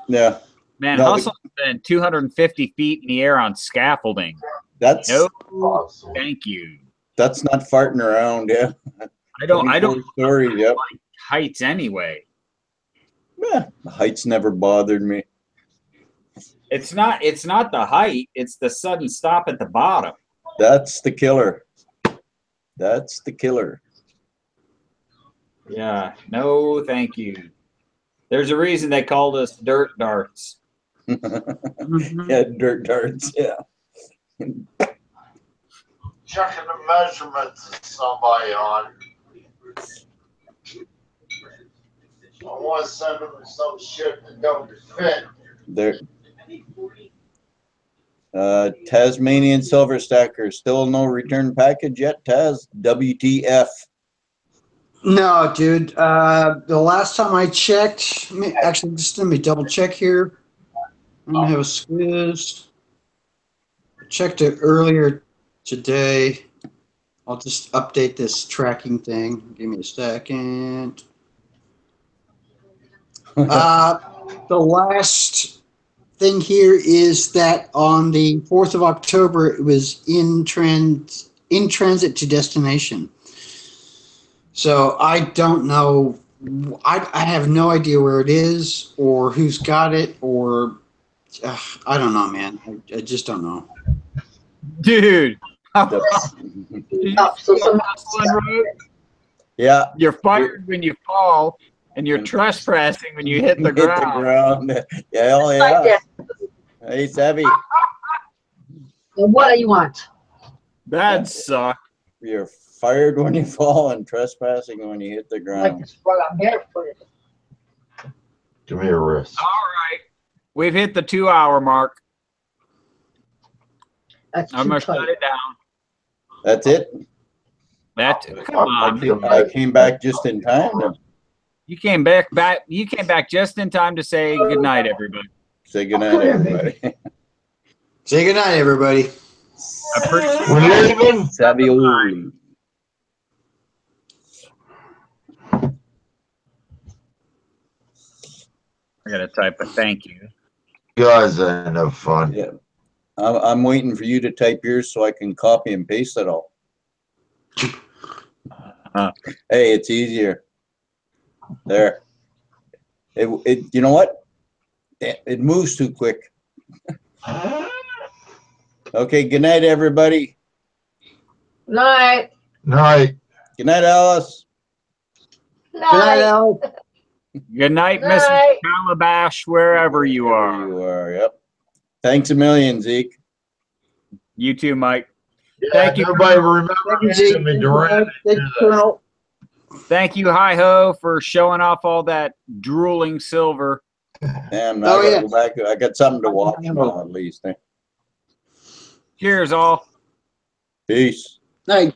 Yeah. Man, No, hustle's been 250 feet in the air on scaffolding. That's No, Awesome. thank you. that's not farting around, yeah. I don't Story, yep. like heights anyway. Yeah, the heights never bothered me. It's not the height, it's the sudden stop at the bottom. That's the killer. That's the killer. Yeah, no, thank you. There's a reason they called us dirt darts. Yeah, dirt darts, yeah. Checking the measurements of somebody on. I want to send them some shit that don't fit. There. Tasmanian Silver Stacker, still no return package yet, Taz? WTF. No, dude. The last time I checked, actually, just let me double check here. I'm gonna have a squiz. I checked it earlier today. I'll just update this tracking thing. Give me a second. The last thing here is that on the 4th of October, it was in transit to destination. So I don't know. I have no idea where it is or who's got it or I don't know, man. I just don't know. Dude. Yeah. You're fired when you fall, and you're trespassing when you hit the Hit the ground. ground. Yeah, oh yeah. Hey, Savvy, And what do you want? That sucked. you're fired when you fall and trespassing when you hit the Like ground. it's what I'm here for. Give me a wrist. All right. We've hit the 2-hour mark. That's I'm too going to shut tight. it down. That's it? Come on. I came back just in time. You came back. You came back just in time to say good night, everybody. Say goodnight, everybody. Say goodnight, everybody. We're leaving. Savioli. I gotta type a thank you. You guys are enough fun. Yeah. I'm waiting for you to type yours so I can copy and paste it all. Hey, it's easier. There. You know what? It moves too quick. Okay, good night, everybody. Night. Night. Good night, Alice. Good night, Night. Al. Good night, Mrs. Night. Calabash, wherever you are. You are, yep. Thanks a million, Zeke. You too, Mike. Yeah, Thank you. everybody remember Thank you, Zeke. Jimmy Durant. Thank you, Colonel. Thank you, Hi Ho, for showing off all that drooling silver. And Oh, I gotta yeah. go back. I got something to watch now, at least. Cheers, all. Peace. Night.